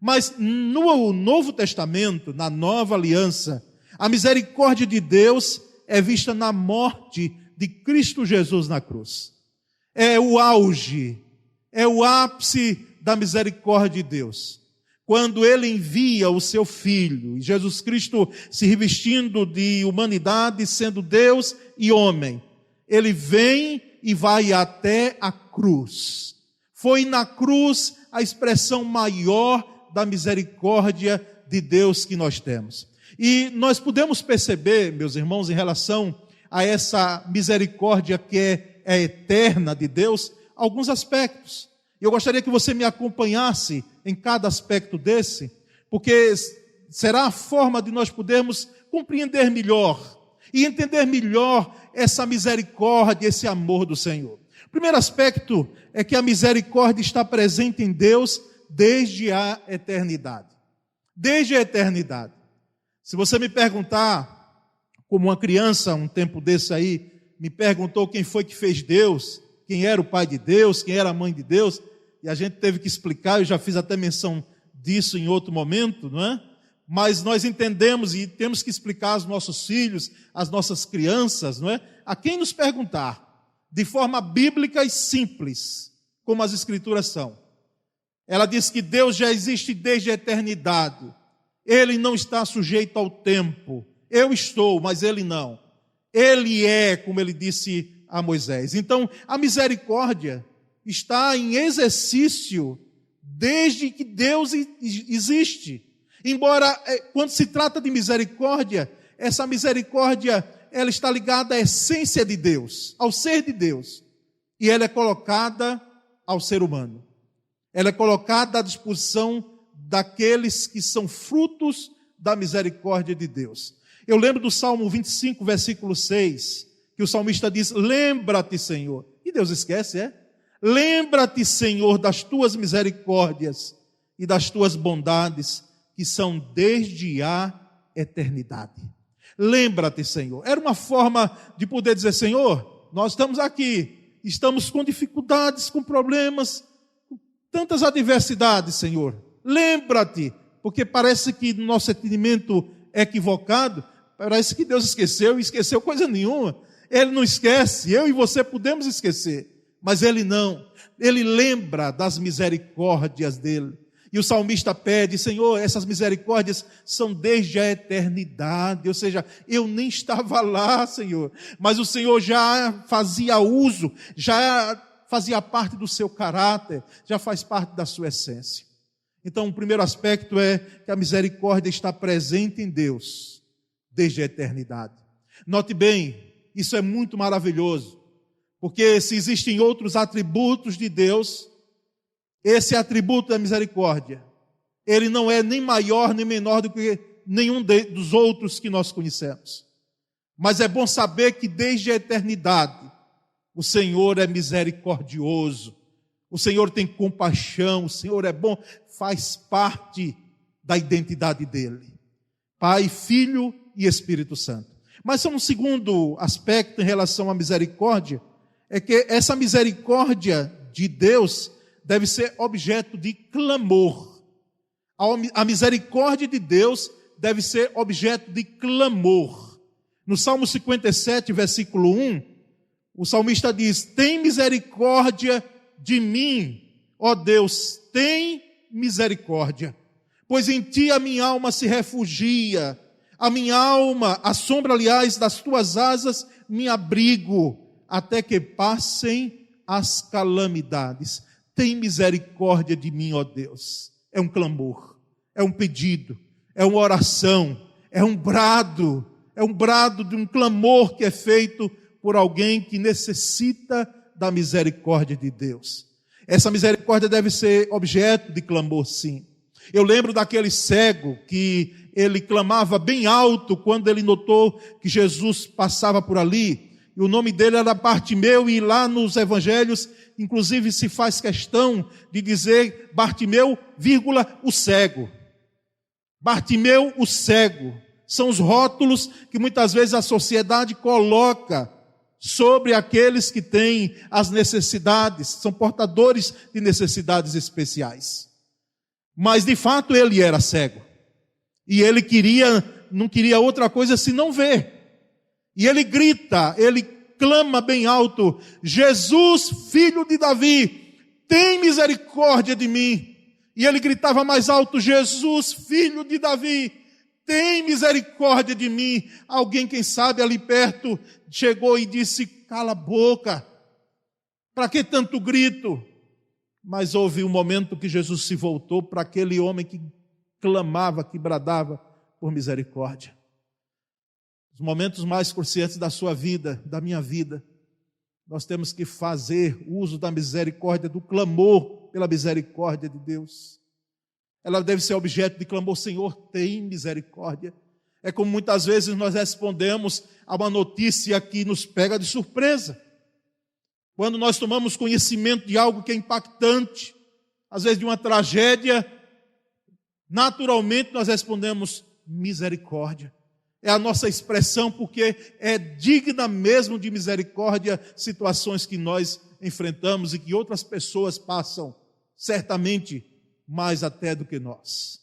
Mas no Novo Testamento, na Nova Aliança, a misericórdia de Deus é vista na morte de Cristo Jesus na cruz. É o auge, é o ápice da misericórdia de Deus. Quando Ele envia o seu Filho, e Jesus Cristo se revestindo de humanidade, sendo Deus e homem, Ele vem e vai até a cruz. Foi na cruz a expressão maior da misericórdia de Deus que nós temos. E nós podemos perceber, meus irmãos, em relação a essa misericórdia que é eterna de Deus, alguns aspectos. Eu gostaria que você me acompanhasse em cada aspecto desse, porque será a forma de nós podermos compreender melhor e entender melhor essa misericórdia, esse amor do Senhor. O primeiro aspecto é que a misericórdia está presente em Deus desde a eternidade. Desde a eternidade. Se você me perguntar, como uma criança, um tempo desse aí, me perguntou quem foi que fez Deus, quem era o pai de Deus, quem era a mãe de Deus, e a gente teve que explicar, eu já fiz até menção disso em outro momento, não é? Mas nós entendemos e temos que explicar aos nossos filhos, às nossas crianças, não é? A quem nos perguntar, de forma bíblica e simples, como as Escrituras são. Ela diz que Deus já existe desde a eternidade. Ele não está sujeito ao tempo. Eu estou, mas Ele não. Ele é, como Ele disse a Moisés. Então, a misericórdia está em exercício desde que Deus existe. Embora, quando se trata de misericórdia, essa misericórdia, ela está ligada à essência de Deus, ao ser de Deus. E ela é colocada ao ser humano. Ela é colocada à disposição daqueles que são frutos da misericórdia de Deus. Eu lembro do Salmo 25, versículo 6, que o salmista diz: lembra-te, Senhor. E Deus esquece, Lembra-te, Senhor, das tuas misericórdias e das tuas bondades, que são desde a eternidade. Lembra-te, Senhor. Era uma forma de poder dizer: Senhor, nós estamos aqui, estamos com dificuldades, com problemas, com tantas adversidades, Senhor. Lembra-te, porque parece que no nosso entendimento equivocado, parece que Deus esqueceu coisa nenhuma. Ele não esquece, eu e você podemos esquecer. Mas Ele não, Ele lembra das misericórdias dEle. E o salmista pede: Senhor, essas misericórdias são desde a eternidade. Ou seja, eu nem estava lá, Senhor, mas o Senhor já fazia uso, já fazia parte do seu caráter, já faz parte da sua essência. Então, o primeiro aspecto é que a misericórdia está presente em Deus desde a eternidade. Note bem, isso é muito maravilhoso. Porque se existem outros atributos de Deus, esse atributo da misericórdia, ele não é nem maior nem menor do que nenhum dos outros que nós conhecemos. Mas é bom saber que desde a eternidade, o Senhor é misericordioso, o Senhor tem compaixão, o Senhor é bom, faz parte da identidade dEle. Pai, Filho e Espírito Santo. Mas um segundo aspecto em relação à misericórdia, é que essa misericórdia de Deus deve ser objeto de clamor. A misericórdia de Deus deve ser objeto de clamor. No Salmo 57, versículo 1, o salmista diz: tem misericórdia de mim, ó Deus, tem misericórdia. Pois em ti a minha alma se refugia, a minha alma, à sombra, aliás, das tuas asas, me abrigo, até que passem as calamidades. Tem misericórdia de mim, ó Deus. É um clamor, é um pedido, é uma oração, é um brado de um clamor que é feito por alguém que necessita da misericórdia de Deus. Essa misericórdia deve ser objeto de clamor, sim. Eu lembro daquele cego que ele clamava bem alto quando ele notou que Jesus passava por ali. E o nome dele era Bartimeu, e lá nos evangelhos, inclusive, se faz questão de dizer Bartimeu, o cego. Bartimeu, o cego. São os rótulos que muitas vezes a sociedade coloca sobre aqueles que têm as necessidades, são portadores de necessidades especiais. Mas de fato ele era cego. E ele não queria outra coisa senão ver. E ele grita, ele clama bem alto: Jesus, filho de Davi, tem misericórdia de mim. E ele gritava mais alto: Jesus, filho de Davi, tem misericórdia de mim. Alguém, quem sabe, ali perto, chegou e disse: cala a boca, para que tanto grito? Mas houve um momento que Jesus se voltou para aquele homem que clamava, que bradava por misericórdia. Os momentos mais cruciantes da sua vida, da minha vida, nós temos que fazer uso da misericórdia, do clamor pela misericórdia de Deus. Ela deve ser objeto de clamor: Senhor, tem misericórdia. É como muitas vezes nós respondemos a uma notícia que nos pega de surpresa. Quando nós tomamos conhecimento de algo que é impactante, às vezes de uma tragédia, naturalmente nós respondemos: misericórdia. É a nossa expressão, porque é digna mesmo de misericórdia situações que nós enfrentamos e que outras pessoas passam, certamente mais até do que nós.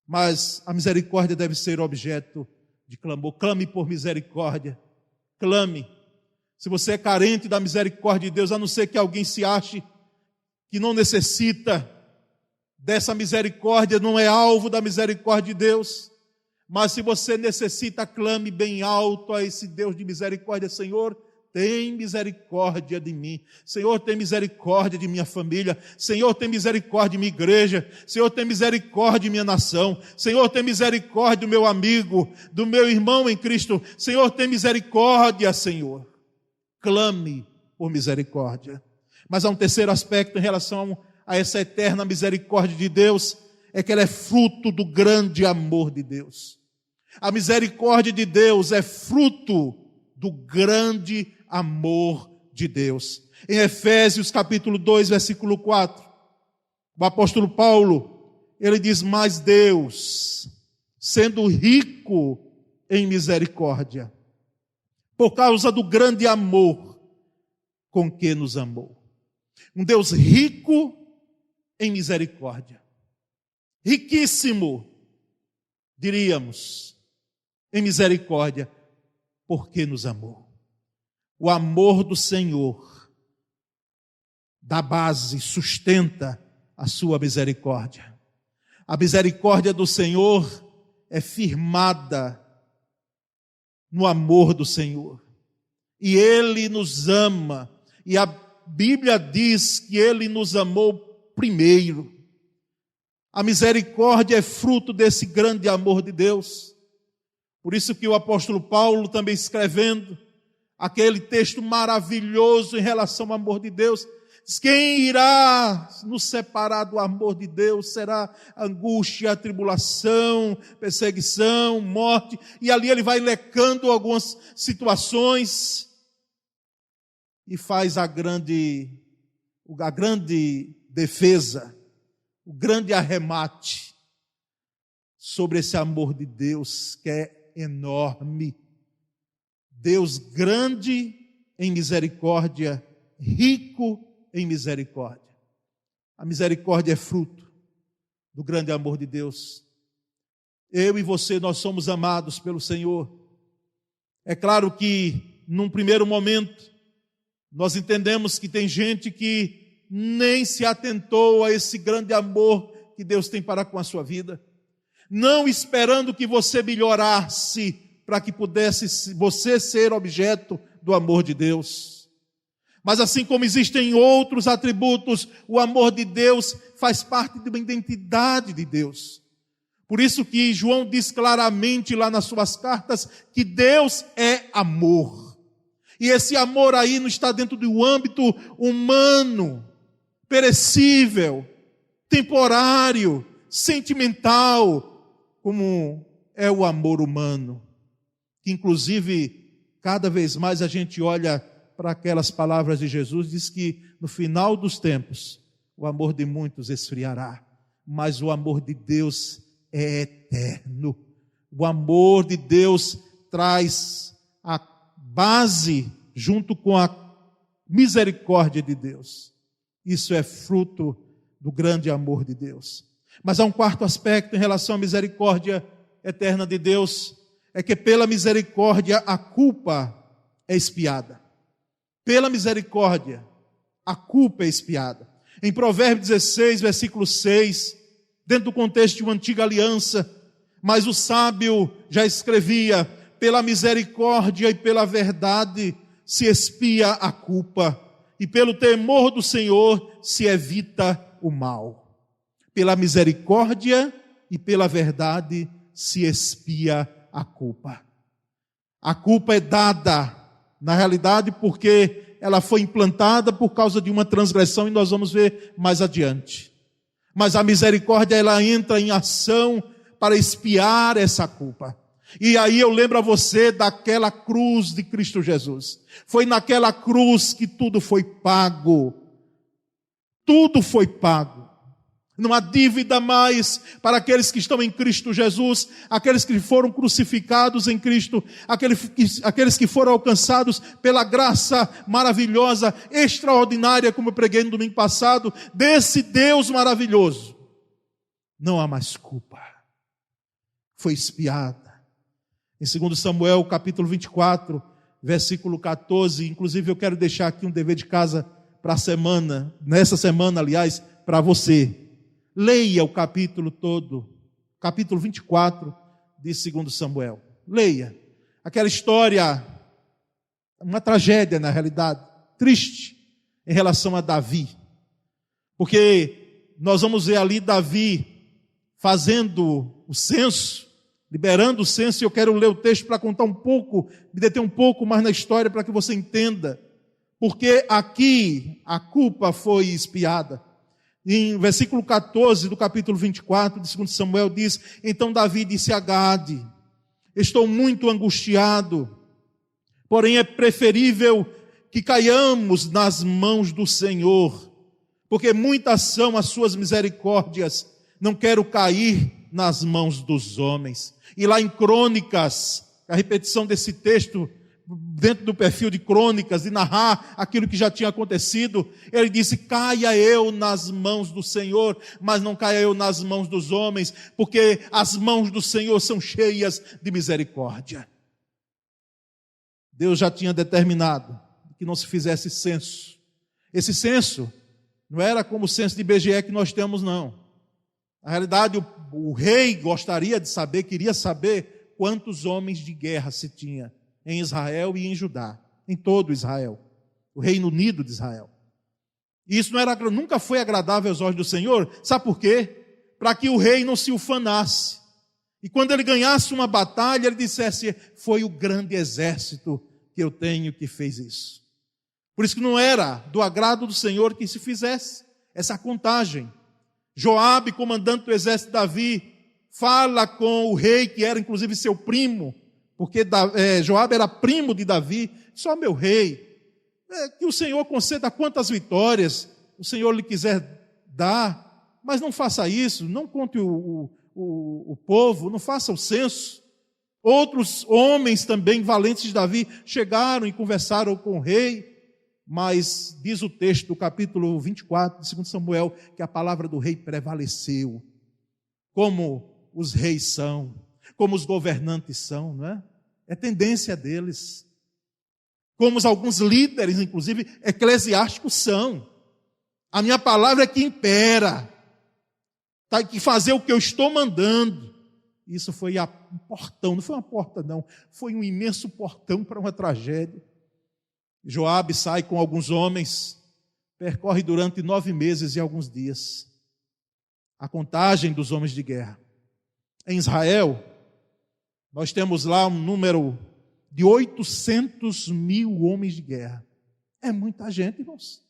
Mas a misericórdia deve ser objeto de clamor. Clame por misericórdia. Clame. Se você é carente da misericórdia de Deus, a não ser que alguém se ache que não necessita dessa misericórdia, não é alvo da misericórdia de Deus. Mas se você necessita, clame bem alto a esse Deus de misericórdia: Senhor, tem misericórdia de mim. Senhor, tem misericórdia de minha família. Senhor, tem misericórdia de minha igreja. Senhor, tem misericórdia de minha nação. Senhor, tem misericórdia do meu amigo, do meu irmão em Cristo. Senhor, tem misericórdia, Senhor. Clame por misericórdia. Mas há um terceiro aspecto em relação a essa eterna misericórdia de Deus, é que ela é fruto do grande amor de Deus. A misericórdia de Deus é fruto do grande amor de Deus. Em Efésios capítulo 2, versículo 4, o apóstolo Paulo, ele diz: mas Deus, sendo rico em misericórdia, por causa do grande amor com que nos amou. Um Deus rico em misericórdia. Riquíssimo, diríamos, em misericórdia, porque nos amou. O amor do Senhor dá base, sustenta a sua misericórdia. A misericórdia do Senhor é firmada no amor do Senhor. E Ele nos ama. E a Bíblia diz que Ele nos amou primeiro. A misericórdia é fruto desse grande amor de Deus. Por isso que o apóstolo Paulo, também escrevendo aquele texto maravilhoso em relação ao amor de Deus, diz: quem irá nos separar do amor de Deus? Será angústia, tribulação, perseguição, morte. E ali ele vai lecando algumas situações e faz a grande defesa, o grande arremate sobre esse amor de Deus que é enorme. Deus grande em misericórdia, rico em misericórdia. A misericórdia é fruto do grande amor de Deus. Eu e você, nós somos amados pelo Senhor. É claro que, num primeiro momento, nós entendemos que tem gente que nem se atentou a esse grande amor que Deus tem para com a sua vida, não esperando que você melhorasse para que pudesse você ser objeto do amor de Deus. Mas assim como existem outros atributos, o amor de Deus faz parte de uma identidade de Deus. Por isso que João diz claramente lá nas suas cartas que Deus é amor. E esse amor aí não está dentro do âmbito humano, perecível, temporário, sentimental, como é o amor humano. Que inclusive, cada vez mais a gente olha para aquelas palavras de Jesus, diz que no final dos tempos, o amor de muitos esfriará, mas o amor de Deus é eterno. O amor de Deus traz a base junto com a misericórdia de Deus. Isso é fruto do grande amor de Deus. Mas há um quarto aspecto em relação à misericórdia eterna de Deus, é que pela misericórdia a culpa é expiada. Pela misericórdia a culpa é expiada. Em Provérbios 16, versículo 6, dentro do contexto de uma antiga aliança, mas o sábio já escrevia: pela misericórdia e pela verdade se expia a culpa, e pelo temor do Senhor se evita o mal. Pela misericórdia e pela verdade se expia a culpa. A culpa é dada, na realidade, porque ela foi implantada por causa de uma transgressão, e nós vamos ver mais adiante. Mas a misericórdia, ela entra em ação para expiar essa culpa. E aí eu lembro a você daquela cruz de Cristo Jesus. Foi naquela cruz que tudo foi pago. Tudo foi pago. Não há dívida mais para aqueles que estão em Cristo Jesus, aqueles que foram crucificados em Cristo, aqueles que foram alcançados pela graça maravilhosa, extraordinária, como eu preguei no domingo passado, desse Deus maravilhoso. Não há mais culpa. Foi expiada. Em 2 Samuel, capítulo 24, versículo 14, inclusive eu quero deixar aqui um dever de casa para a semana, nessa semana, aliás, para você. Leia o capítulo todo, capítulo 24 de 2 Samuel. Leia. Aquela história, uma tragédia na realidade, triste em relação a Davi. Porque nós vamos ver ali Davi fazendo o censo, liberando o censo, e eu quero ler o texto para contar um pouco, me deter um pouco mais na história para que você entenda. Porque aqui a culpa foi expiada. Em versículo 14 do capítulo 24 de 2 Samuel diz: então Davi disse a Gade: estou muito angustiado, porém é preferível que caiamos nas mãos do Senhor, porque muitas são as suas misericórdias, não quero cair nas mãos dos homens. E lá em Crônicas, a repetição desse texto, dentro do perfil de Crônicas, de narrar aquilo que já tinha acontecido, ele disse: caia eu nas mãos do Senhor, mas não caia eu nas mãos dos homens, porque as mãos do Senhor são cheias de misericórdia. Deus já tinha determinado que não se fizesse censo. Esse censo não era como o censo de IBGE que nós temos, não. Na realidade, o rei gostaria de saber, queria saber quantos homens de guerra se tinha em Israel e em Judá, em todo Israel, o Reino Unido de Israel. E isso nunca foi agradável aos olhos do Senhor. Sabe por quê? Para que o rei não se ufanasse. E quando ele ganhasse uma batalha, ele dissesse: foi o grande exército que eu tenho que fez isso. Por isso que não era do agrado do Senhor que se fizesse essa contagem. Joabe, comandante do exército de Davi, fala com o rei, que era inclusive seu primo, porque Joabe era primo de Davi. Só meu rei, que o Senhor conceda quantas vitórias o Senhor lhe quiser dar, mas não faça isso, não conte o povo, não faça o censo. Outros homens também valentes de Davi chegaram e conversaram com o rei, mas diz o texto do capítulo 24 de 2 Samuel que a palavra do rei prevaleceu. como os reis são, como os governantes são, não é? É tendência deles. Como alguns líderes, inclusive eclesiásticos, são. A minha palavra é que impera. Tem que fazer o que eu estou mandando. Isso foi um portão, não foi uma porta não, foi um imenso portão para uma tragédia. Joabe sai com alguns homens, percorre durante 9 meses e alguns dias a contagem dos homens de guerra. Em Israel, nós temos lá um número de 800.000 homens de guerra. É muita gente, irmãos.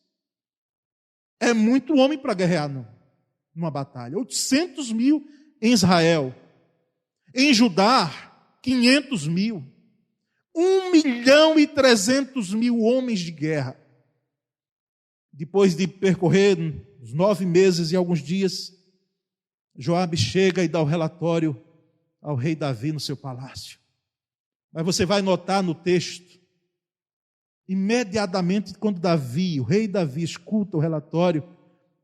É muito homem para guerrear numa batalha. 800.000 em Israel. Em Judá, 500.000. 1.300.000 homens de guerra. Depois de percorrer uns 9 meses e alguns dias, Joabe chega e dá o relatório ao rei Davi no seu palácio. Mas você vai notar no texto, imediatamente quando o rei Davi, escuta o relatório,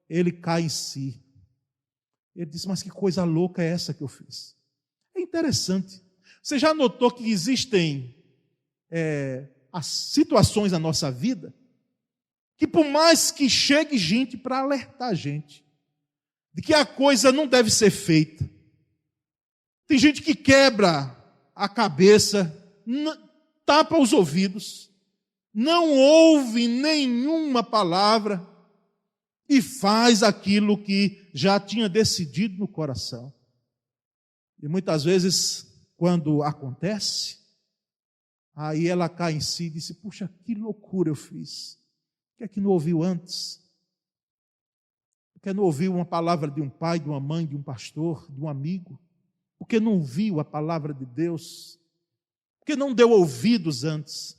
ele cai em si. Ele diz, mas que coisa louca é essa que eu fiz? É interessante. Você já notou que existem as situações na nossa vida que por mais que chegue gente para alertar a gente de que a coisa não deve ser feita, tem gente que quebra a cabeça, tapa os ouvidos, não ouve nenhuma palavra e faz aquilo que já tinha decidido no coração. E muitas vezes, quando acontece, aí ela cai em si e diz, puxa, que loucura eu fiz. Por que é que não ouviu antes? Por que não ouviu uma palavra de um pai, de uma mãe, de um pastor, de um amigo? Por que não ouviu a palavra de Deus? Por que não deu ouvidos antes?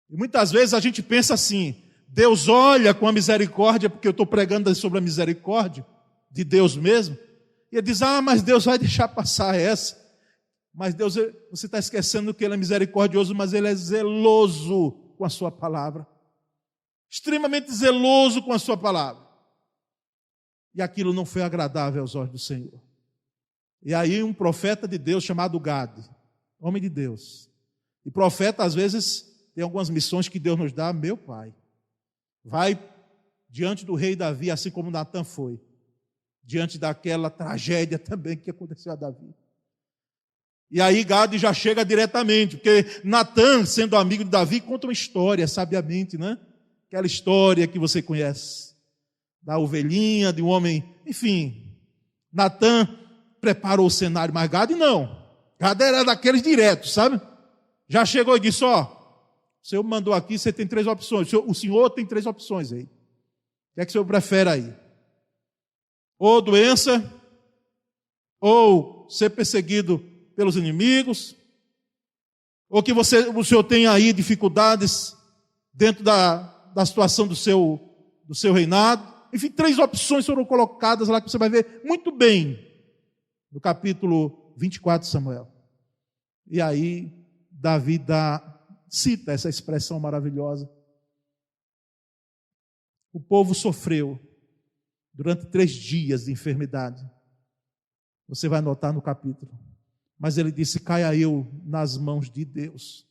E muitas vezes a gente pensa assim, Deus olha com a misericórdia, porque eu estou pregando sobre a misericórdia de Deus mesmo, e ele diz, mas Deus vai deixar passar essa. Mas Deus, você está esquecendo que Ele é misericordioso, mas Ele é zeloso com a sua palavra. Extremamente zeloso com a sua palavra. E aquilo não foi agradável aos olhos do Senhor. E aí um profeta de Deus chamado Gade, homem de Deus. E profeta, às vezes, tem algumas missões que Deus nos dá, meu pai. Vai diante do rei Davi, assim como Natan foi. Diante daquela tragédia também que aconteceu a Davi. E aí Gade já chega diretamente, porque Natan, sendo amigo de Davi, conta uma história, sabiamente, né? Aquela história que você conhece, da ovelhinha, de um homem, enfim. Natan preparou o cenário, mas Gade não. Gade era daqueles diretos, sabe? Já chegou e disse, o Senhor me mandou aqui, você tem 3 opções. O senhor tem 3 opções aí. O que é que o senhor prefere aí? Ou doença, ou ser perseguido pelos inimigos, ou que o senhor tenha aí dificuldades dentro da situação do seu reinado. Enfim, 3 opções foram colocadas lá que você vai ver muito bem no capítulo 24 de Samuel. E aí Davi cita essa expressão maravilhosa. O povo sofreu durante 3 dias de enfermidade. Você vai notar no capítulo. Mas ele disse, caia eu nas mãos de Deus,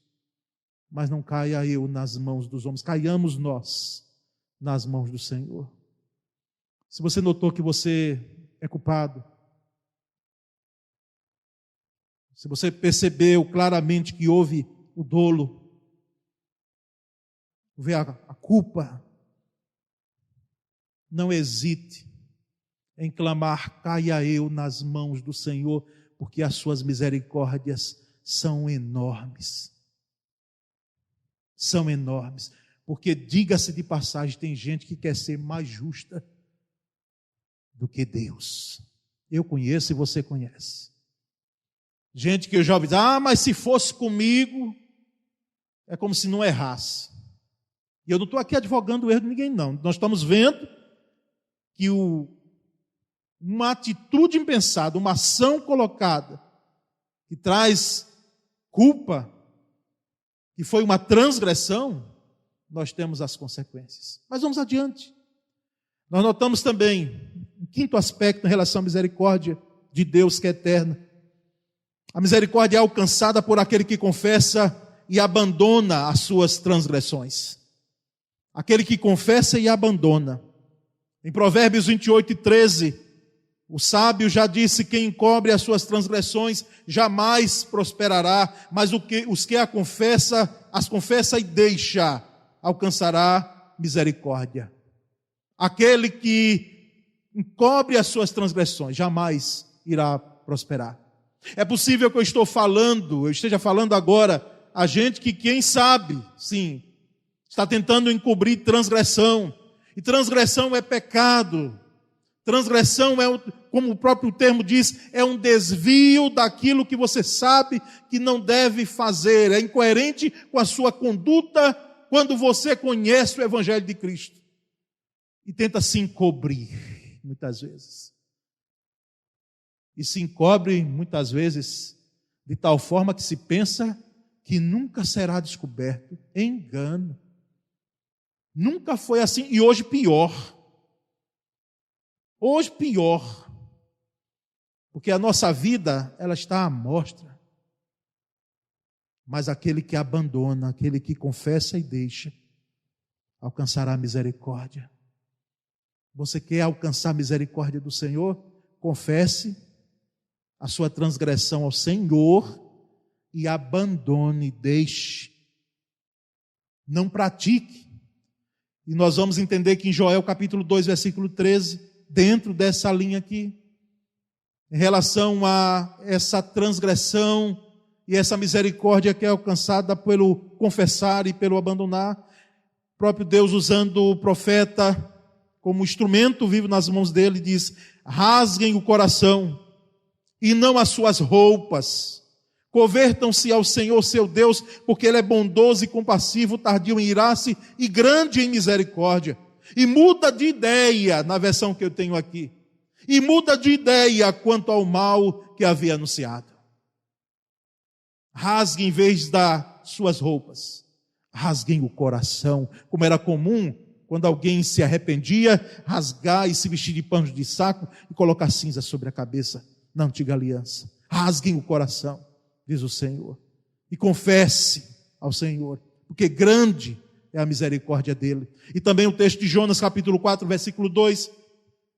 mas não caia eu nas mãos dos homens, caiamos nós nas mãos do Senhor. Se você notou que você é culpado, se você percebeu claramente que houve o dolo, houve a culpa, não hesite em clamar, caia eu nas mãos do Senhor, porque as suas misericórdias são enormes. São enormes. Porque, diga-se de passagem, tem gente que quer ser mais justa do que Deus. Eu conheço e você conhece. Gente que eu já ouvi dizer, mas se fosse comigo, é como se não errasse. E eu não estou aqui advogando o erro de ninguém, não. Nós estamos vendo que uma atitude impensada, uma ação colocada, que traz culpa, que foi uma transgressão, nós temos as consequências. Mas vamos adiante. Nós notamos também quinto aspecto em relação à misericórdia de Deus que é eterna. A misericórdia é alcançada por aquele que confessa e abandona as suas transgressões. Aquele que confessa e abandona. Em Provérbios 28:13, o sábio já disse: quem encobre as suas transgressões jamais prosperará, mas os que as confessa e deixa, alcançará misericórdia. Aquele que encobre as suas transgressões jamais irá prosperar. É possível que eu esteja falando agora a gente que, quem sabe, sim, está tentando encobrir transgressão. E transgressão é pecado. Transgressão é, como o próprio termo diz, é um desvio daquilo que você sabe que não deve fazer. É incoerente com a sua conduta quando você conhece o Evangelho de Cristo. E tenta se encobrir, muitas vezes. E se encobre, muitas vezes, de tal forma que se pensa que nunca será descoberto. Engano. Nunca foi assim, e hoje pior. Hoje pior. Porque a nossa vida, ela está à mostra. Mas aquele que abandona, aquele que confessa e deixa, alcançará a misericórdia. Você quer alcançar a misericórdia do Senhor? Confesse a sua transgressão ao Senhor e abandone, deixe. Não pratique. E nós vamos entender que em Joel capítulo 2, versículo 13, dentro dessa linha aqui, em relação a essa transgressão e essa misericórdia que é alcançada pelo confessar e pelo abandonar, o próprio Deus, usando o profeta como instrumento vivo nas mãos dele, diz: rasguem o coração e não as suas roupas. Convertam-se ao Senhor seu Deus, porque Ele é bondoso e compassivo, tardio em irar-se e grande em misericórdia. E muda de ideia, na versão que eu tenho aqui. E muda de ideia quanto ao mal que havia anunciado. Rasguem em vez das suas roupas. Rasguem o coração, como era comum quando alguém se arrependia, rasgar e se vestir de panos de saco e colocar cinza sobre a cabeça na antiga aliança. Rasguem o coração, diz o Senhor, e confesse ao Senhor, porque grande é a misericórdia dele. E também o texto de Jonas, capítulo 4, versículo 2,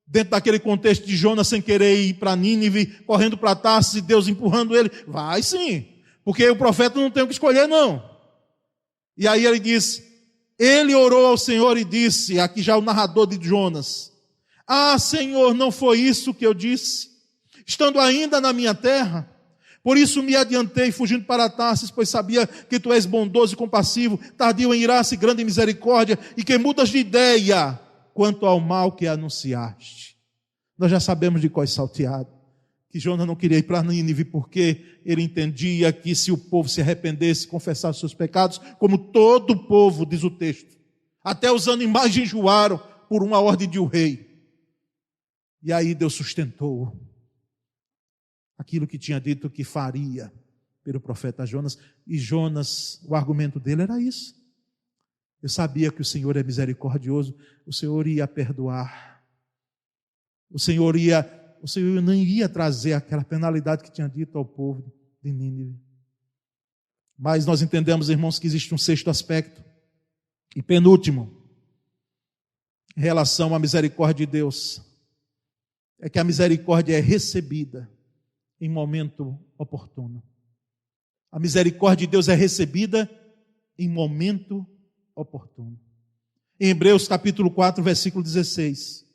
dentro daquele contexto de Jonas sem querer ir para Nínive, correndo para Tarsis e Deus empurrando ele, vai sim, porque o profeta não tem o que escolher não. E aí ele diz, ele orou ao Senhor e disse, aqui já o narrador de Jonas: ah, Senhor, não foi isso que eu disse, estando ainda na minha terra? Por isso me adiantei, fugindo para Tarsis, pois sabia que tu és bondoso e compassivo, tardio em irar-se, grande em misericórdia, e que mudas de ideia quanto ao mal que anunciaste. Nós já sabemos de qual é salteado, que Jonas não queria ir para Nínive, porque ele entendia que se o povo se arrependesse, confessasse seus pecados, como todo o povo, diz o texto, até os animais jejuaram por uma ordem de um rei. E aí Deus sustentou aquilo que tinha dito que faria pelo profeta Jonas. E Jonas, o argumento dele era isso. Eu sabia que o Senhor é misericordioso, o Senhor ia perdoar. O Senhor não iria trazer aquela penalidade que tinha dito ao povo de Nínive. Mas nós entendemos, irmãos, que existe um sexto aspecto, e penúltimo, em relação à misericórdia de Deus, é que a misericórdia é recebida em momento oportuno. A misericórdia de Deus é recebida em momento oportuno. Em Hebreus capítulo 4, versículo 16,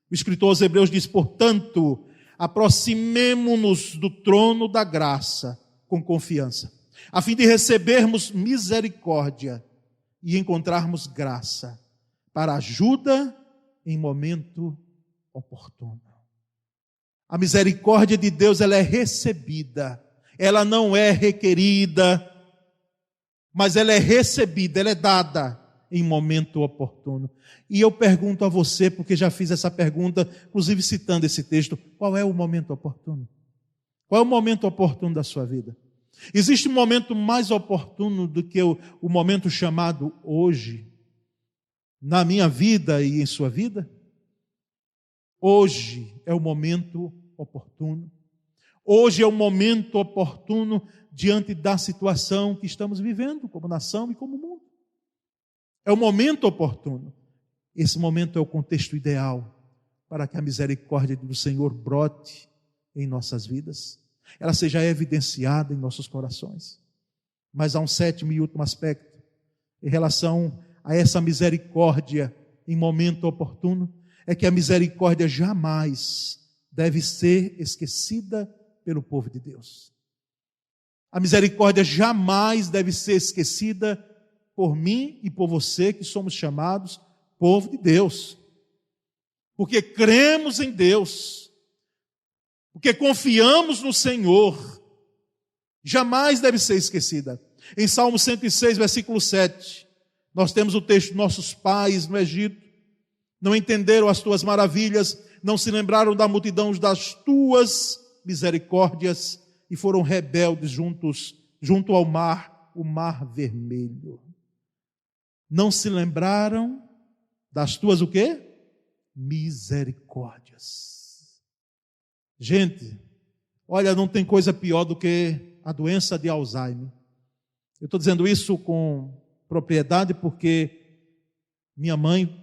o escritor aos Hebreus diz: portanto, aproximemo-nos do trono da graça com confiança, a fim de recebermos misericórdia e encontrarmos graça para ajuda em momento oportuno. A misericórdia de Deus, ela é recebida, ela não é requerida, mas ela é recebida, ela é dada em momento oportuno. E eu pergunto a você, porque já fiz essa pergunta, inclusive citando esse texto: qual é o momento oportuno? Qual é o momento oportuno da sua vida? Existe um momento mais oportuno do que o momento chamado hoje, na minha vida e em sua vida? Hoje é o momento oportuno. Hoje é o momento oportuno diante da situação que estamos vivendo como nação e como mundo. É o momento oportuno. Esse momento é o contexto ideal para que a misericórdia do Senhor brote em nossas vidas. Ela seja evidenciada em nossos corações. Mas há um sétimo e último aspecto em relação a essa misericórdia em momento oportuno, é que a misericórdia jamais deve ser esquecida pelo povo de Deus. A misericórdia jamais deve ser esquecida por mim e por você, que somos chamados povo de Deus. Porque cremos em Deus, porque confiamos no Senhor, jamais deve ser esquecida. Em Salmo 106, versículo 7, nós temos o texto: nossos pais no Egito não entenderam as tuas maravilhas, não se lembraram da multidão das tuas misericórdias e foram rebeldes junto ao mar, o mar vermelho. Não se lembraram das tuas o quê? Misericórdias. Gente, olha, não tem coisa pior do que a doença de Alzheimer. Eu estou dizendo isso com propriedade porque minha mãe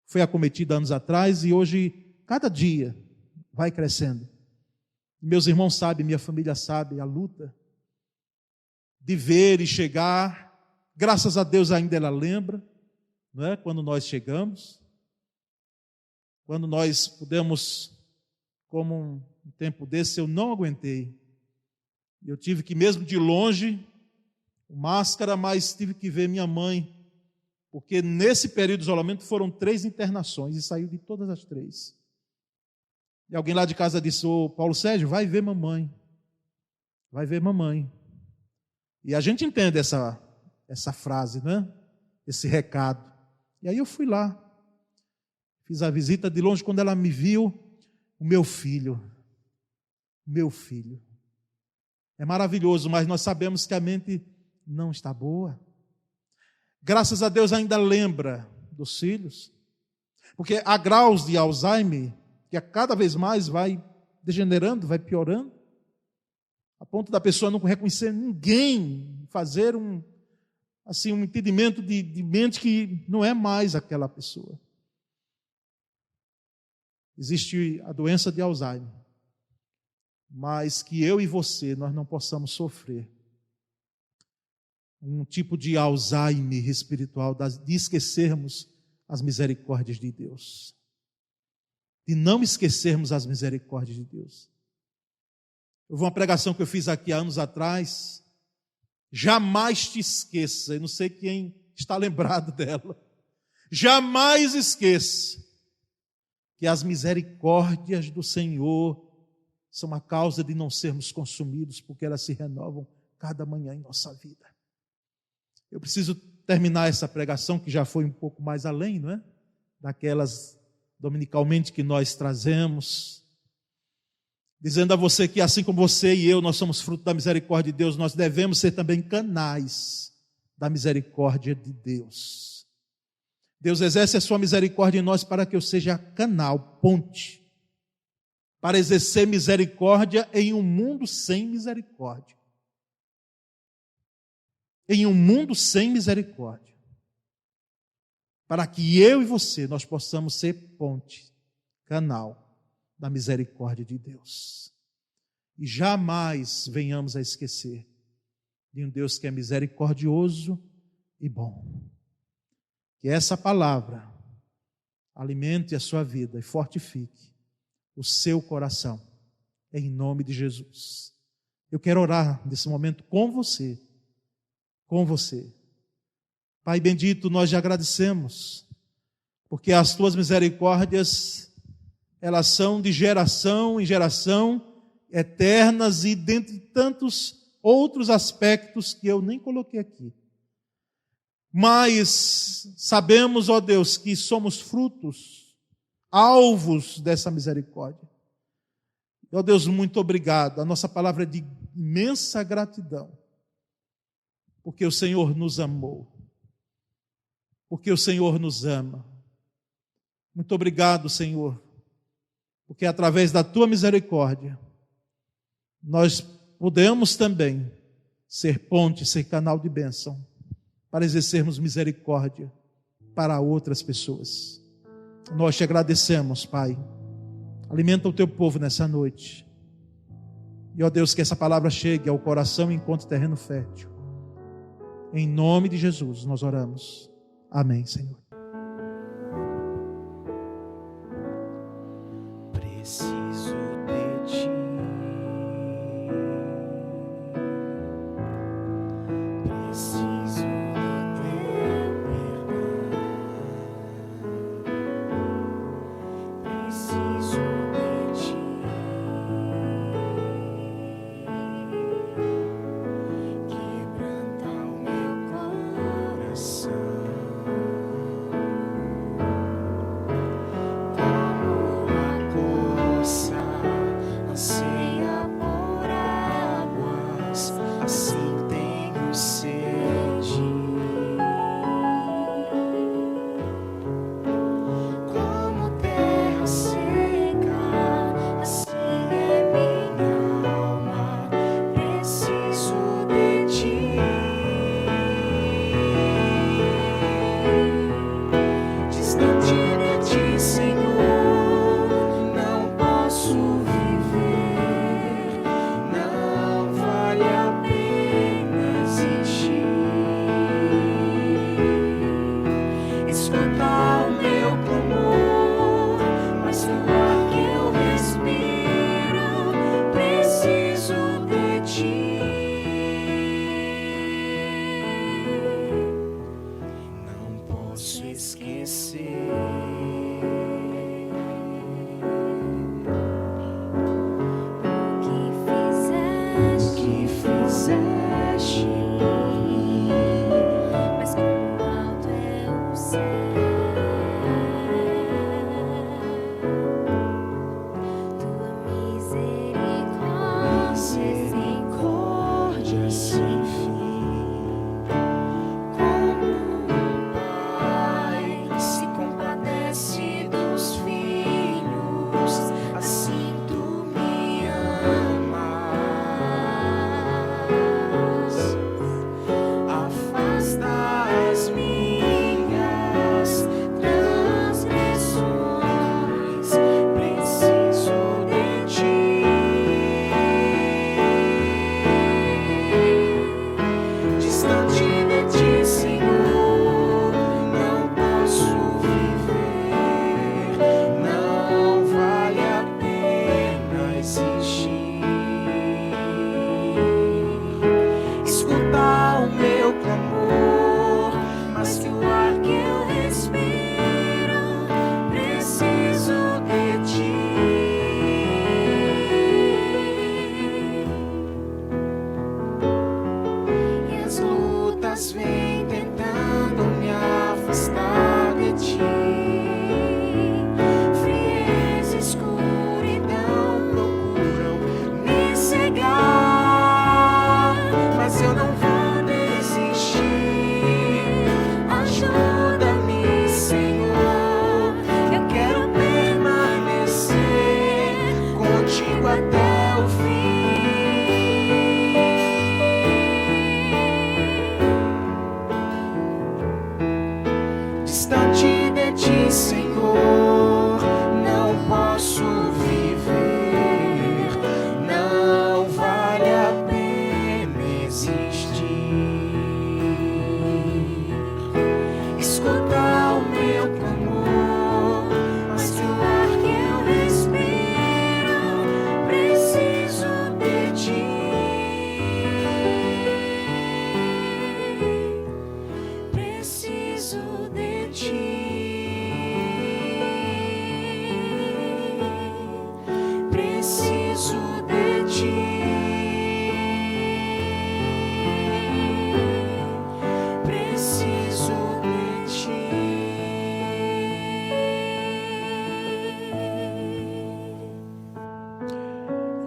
foi acometida anos atrás e hoje, cada dia, vai crescendo. Meus irmãos sabem, minha família sabe a luta de ver e chegar. Graças a Deus ainda ela lembra, não é? Quando nós chegamos, quando nós pudemos, como um tempo desse, eu não aguentei. Eu tive que, mesmo de longe, máscara, mas tive que ver minha mãe, porque nesse período de isolamento foram 3 internações e saiu de todas as 3. E alguém lá de casa disse: ô Paulo Sérgio, vai ver mamãe. Vai ver mamãe. E a gente entende essa frase, né? Esse recado. E aí eu fui lá. Fiz a visita de longe. Quando ela me viu, o meu filho. É maravilhoso, mas nós sabemos que a mente não está boa. Graças a Deus ainda lembra dos filhos. Porque há graus de Alzheimer que a cada vez mais vai degenerando, vai piorando, a ponto da pessoa não reconhecer ninguém, fazer um entendimento de mente que não é mais aquela pessoa. Existe a doença de Alzheimer, mas que eu e você, nós não possamos sofrer um tipo de Alzheimer espiritual, de esquecermos as misericórdias de Deus. De não esquecermos as misericórdias de Deus. Houve uma pregação que eu fiz aqui há anos atrás. Jamais te esqueça. Eu não sei quem está lembrado dela. Jamais esqueça que as misericórdias do Senhor são a causa de não sermos consumidos, porque elas se renovam cada manhã em nossa vida. Eu preciso terminar essa pregação, que já foi um pouco mais além, não é? Daquelas dominicalmente que nós trazemos, dizendo a você que assim como você e eu, nós somos fruto da misericórdia de Deus, nós devemos ser também canais da misericórdia de Deus. Deus exerce a sua misericórdia em nós para que eu seja canal, ponte, para exercer misericórdia em um mundo sem misericórdia. Em um mundo sem misericórdia. Para que eu e você, nós possamos ser ponte, canal da misericórdia de Deus. E jamais venhamos a esquecer de um Deus que é misericordioso e bom. Que essa palavra alimente a sua vida e fortifique o seu coração, em nome de Jesus. Eu quero orar nesse momento com você. Pai bendito, nós te agradecemos, porque as tuas misericórdias, elas são de geração em geração, eternas, e dentre tantos outros aspectos que eu nem coloquei aqui. Mas sabemos, ó Deus, que somos frutos, alvos dessa misericórdia. Ó Deus, muito obrigado. A nossa palavra é de imensa gratidão, porque o Senhor nos amou, porque o Senhor nos ama. Muito obrigado, Senhor, porque através da tua misericórdia, nós podemos também ser ponte, ser canal de bênção, para exercermos misericórdia para outras pessoas. Nós te agradecemos, Pai. Alimenta o teu povo nessa noite. E, ó Deus, que essa palavra chegue ao coração e encontre terreno fértil. Em nome de Jesus nós oramos. Amém, Senhor. Preciso de ti. Preciso do teu perdão. Preciso de ti. Quebranta o meu coração. Como a coça anseia por águas, assim tenho sede. Como terra seca, assim é minha alma. Preciso de ti. Distante de ti, Senhor, não posso viver. Não vale a pena existir. Escuta o meu clamor, mas no ar que eu respiro, preciso de ti. Não posso esquecer o que fizeste por mim. Mas como alto é o céu, tua Misericórdia sem fim. Como um pai se compadece dos filhos, assim tu me amas. Afasta as minhas transgressões. Preciso de ti. Distante de ti, Senhor, não posso viver. Não vale a pena existir. Escuta o meu clamor, mas que o ar que eu respiro, preciso de ti. E as lutas vêm tentando me afastar de ti. Frieza e escuridão procuram me cegar, mas eu não vou desistir. Ajuda-me, Senhor, eu quero permanecer contigo até o fim. Distante de ti, Senhor, não posso viver. Não vale a pena existir. Escuta o meu clamor, mas que o ar que eu respiro, preciso de ti. Preciso de ti. Preciso de ti. Preciso de ti.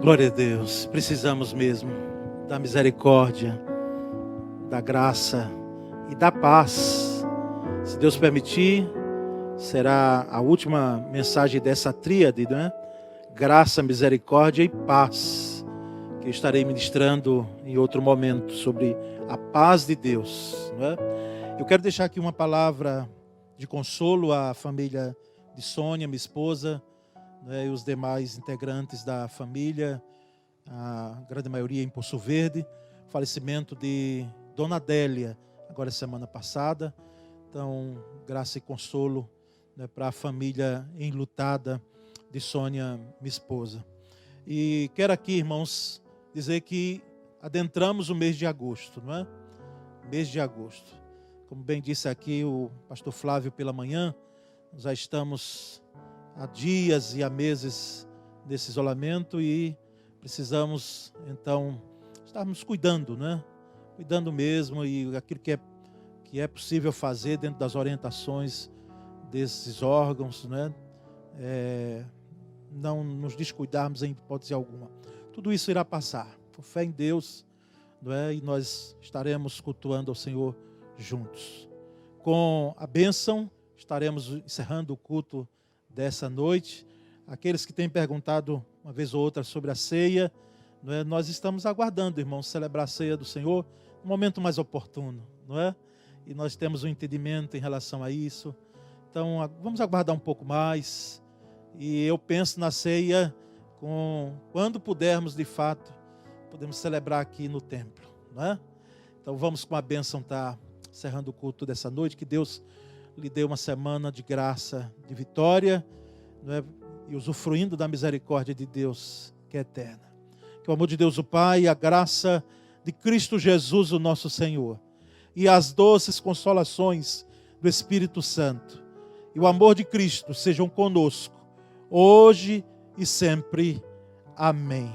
Glória a Deus. Precisamos mesmo da misericórdia, da graça e da paz. Se Deus permitir, será a última mensagem dessa tríade, né? Graça, misericórdia e paz, que eu estarei ministrando em outro momento sobre a paz de Deus, né? Eu quero deixar aqui uma palavra de consolo à família de Sônia, minha esposa, né, e os demais integrantes da família, a grande maioria em Poço Verde, falecimento de Dona Adélia, agora semana passada. Então, graça e consolo, né, para a família enlutada de Sônia, minha esposa. E quero aqui, irmãos, dizer que adentramos o mês de agosto, não é? Mês de agosto. Como bem disse aqui o pastor Flávio pela manhã, já estamos há dias e há meses desse isolamento e precisamos, então, estarmos cuidando, né? Cuidando mesmo, e aquilo que é possível fazer dentro das orientações desses órgãos, né? Não nos descuidarmos em hipótese alguma. Tudo isso irá passar, por fé em Deus, não é? E nós estaremos cultuando ao Senhor juntos. Com a bênção, estaremos encerrando o culto dessa noite. Aqueles que têm perguntado uma vez ou outra sobre a ceia, não é? Nós estamos aguardando, irmãos, celebrar a ceia do Senhor no momento mais oportuno, não é? E nós temos um entendimento em relação a isso. Então, vamos aguardar um pouco mais. E eu penso na ceia quando pudermos, de fato, podemos celebrar aqui no templo, não é? Então, vamos com a bênção estar encerrando o culto dessa noite. Que Deus lhe dê uma semana de graça, de vitória, não é? E usufruindo da misericórdia de Deus, que é eterna. Que o amor de Deus o Pai, a graça de Cristo Jesus, o nosso Senhor, e as doces consolações do Espírito Santo, e o amor de Cristo sejam conosco, hoje e sempre. Amém.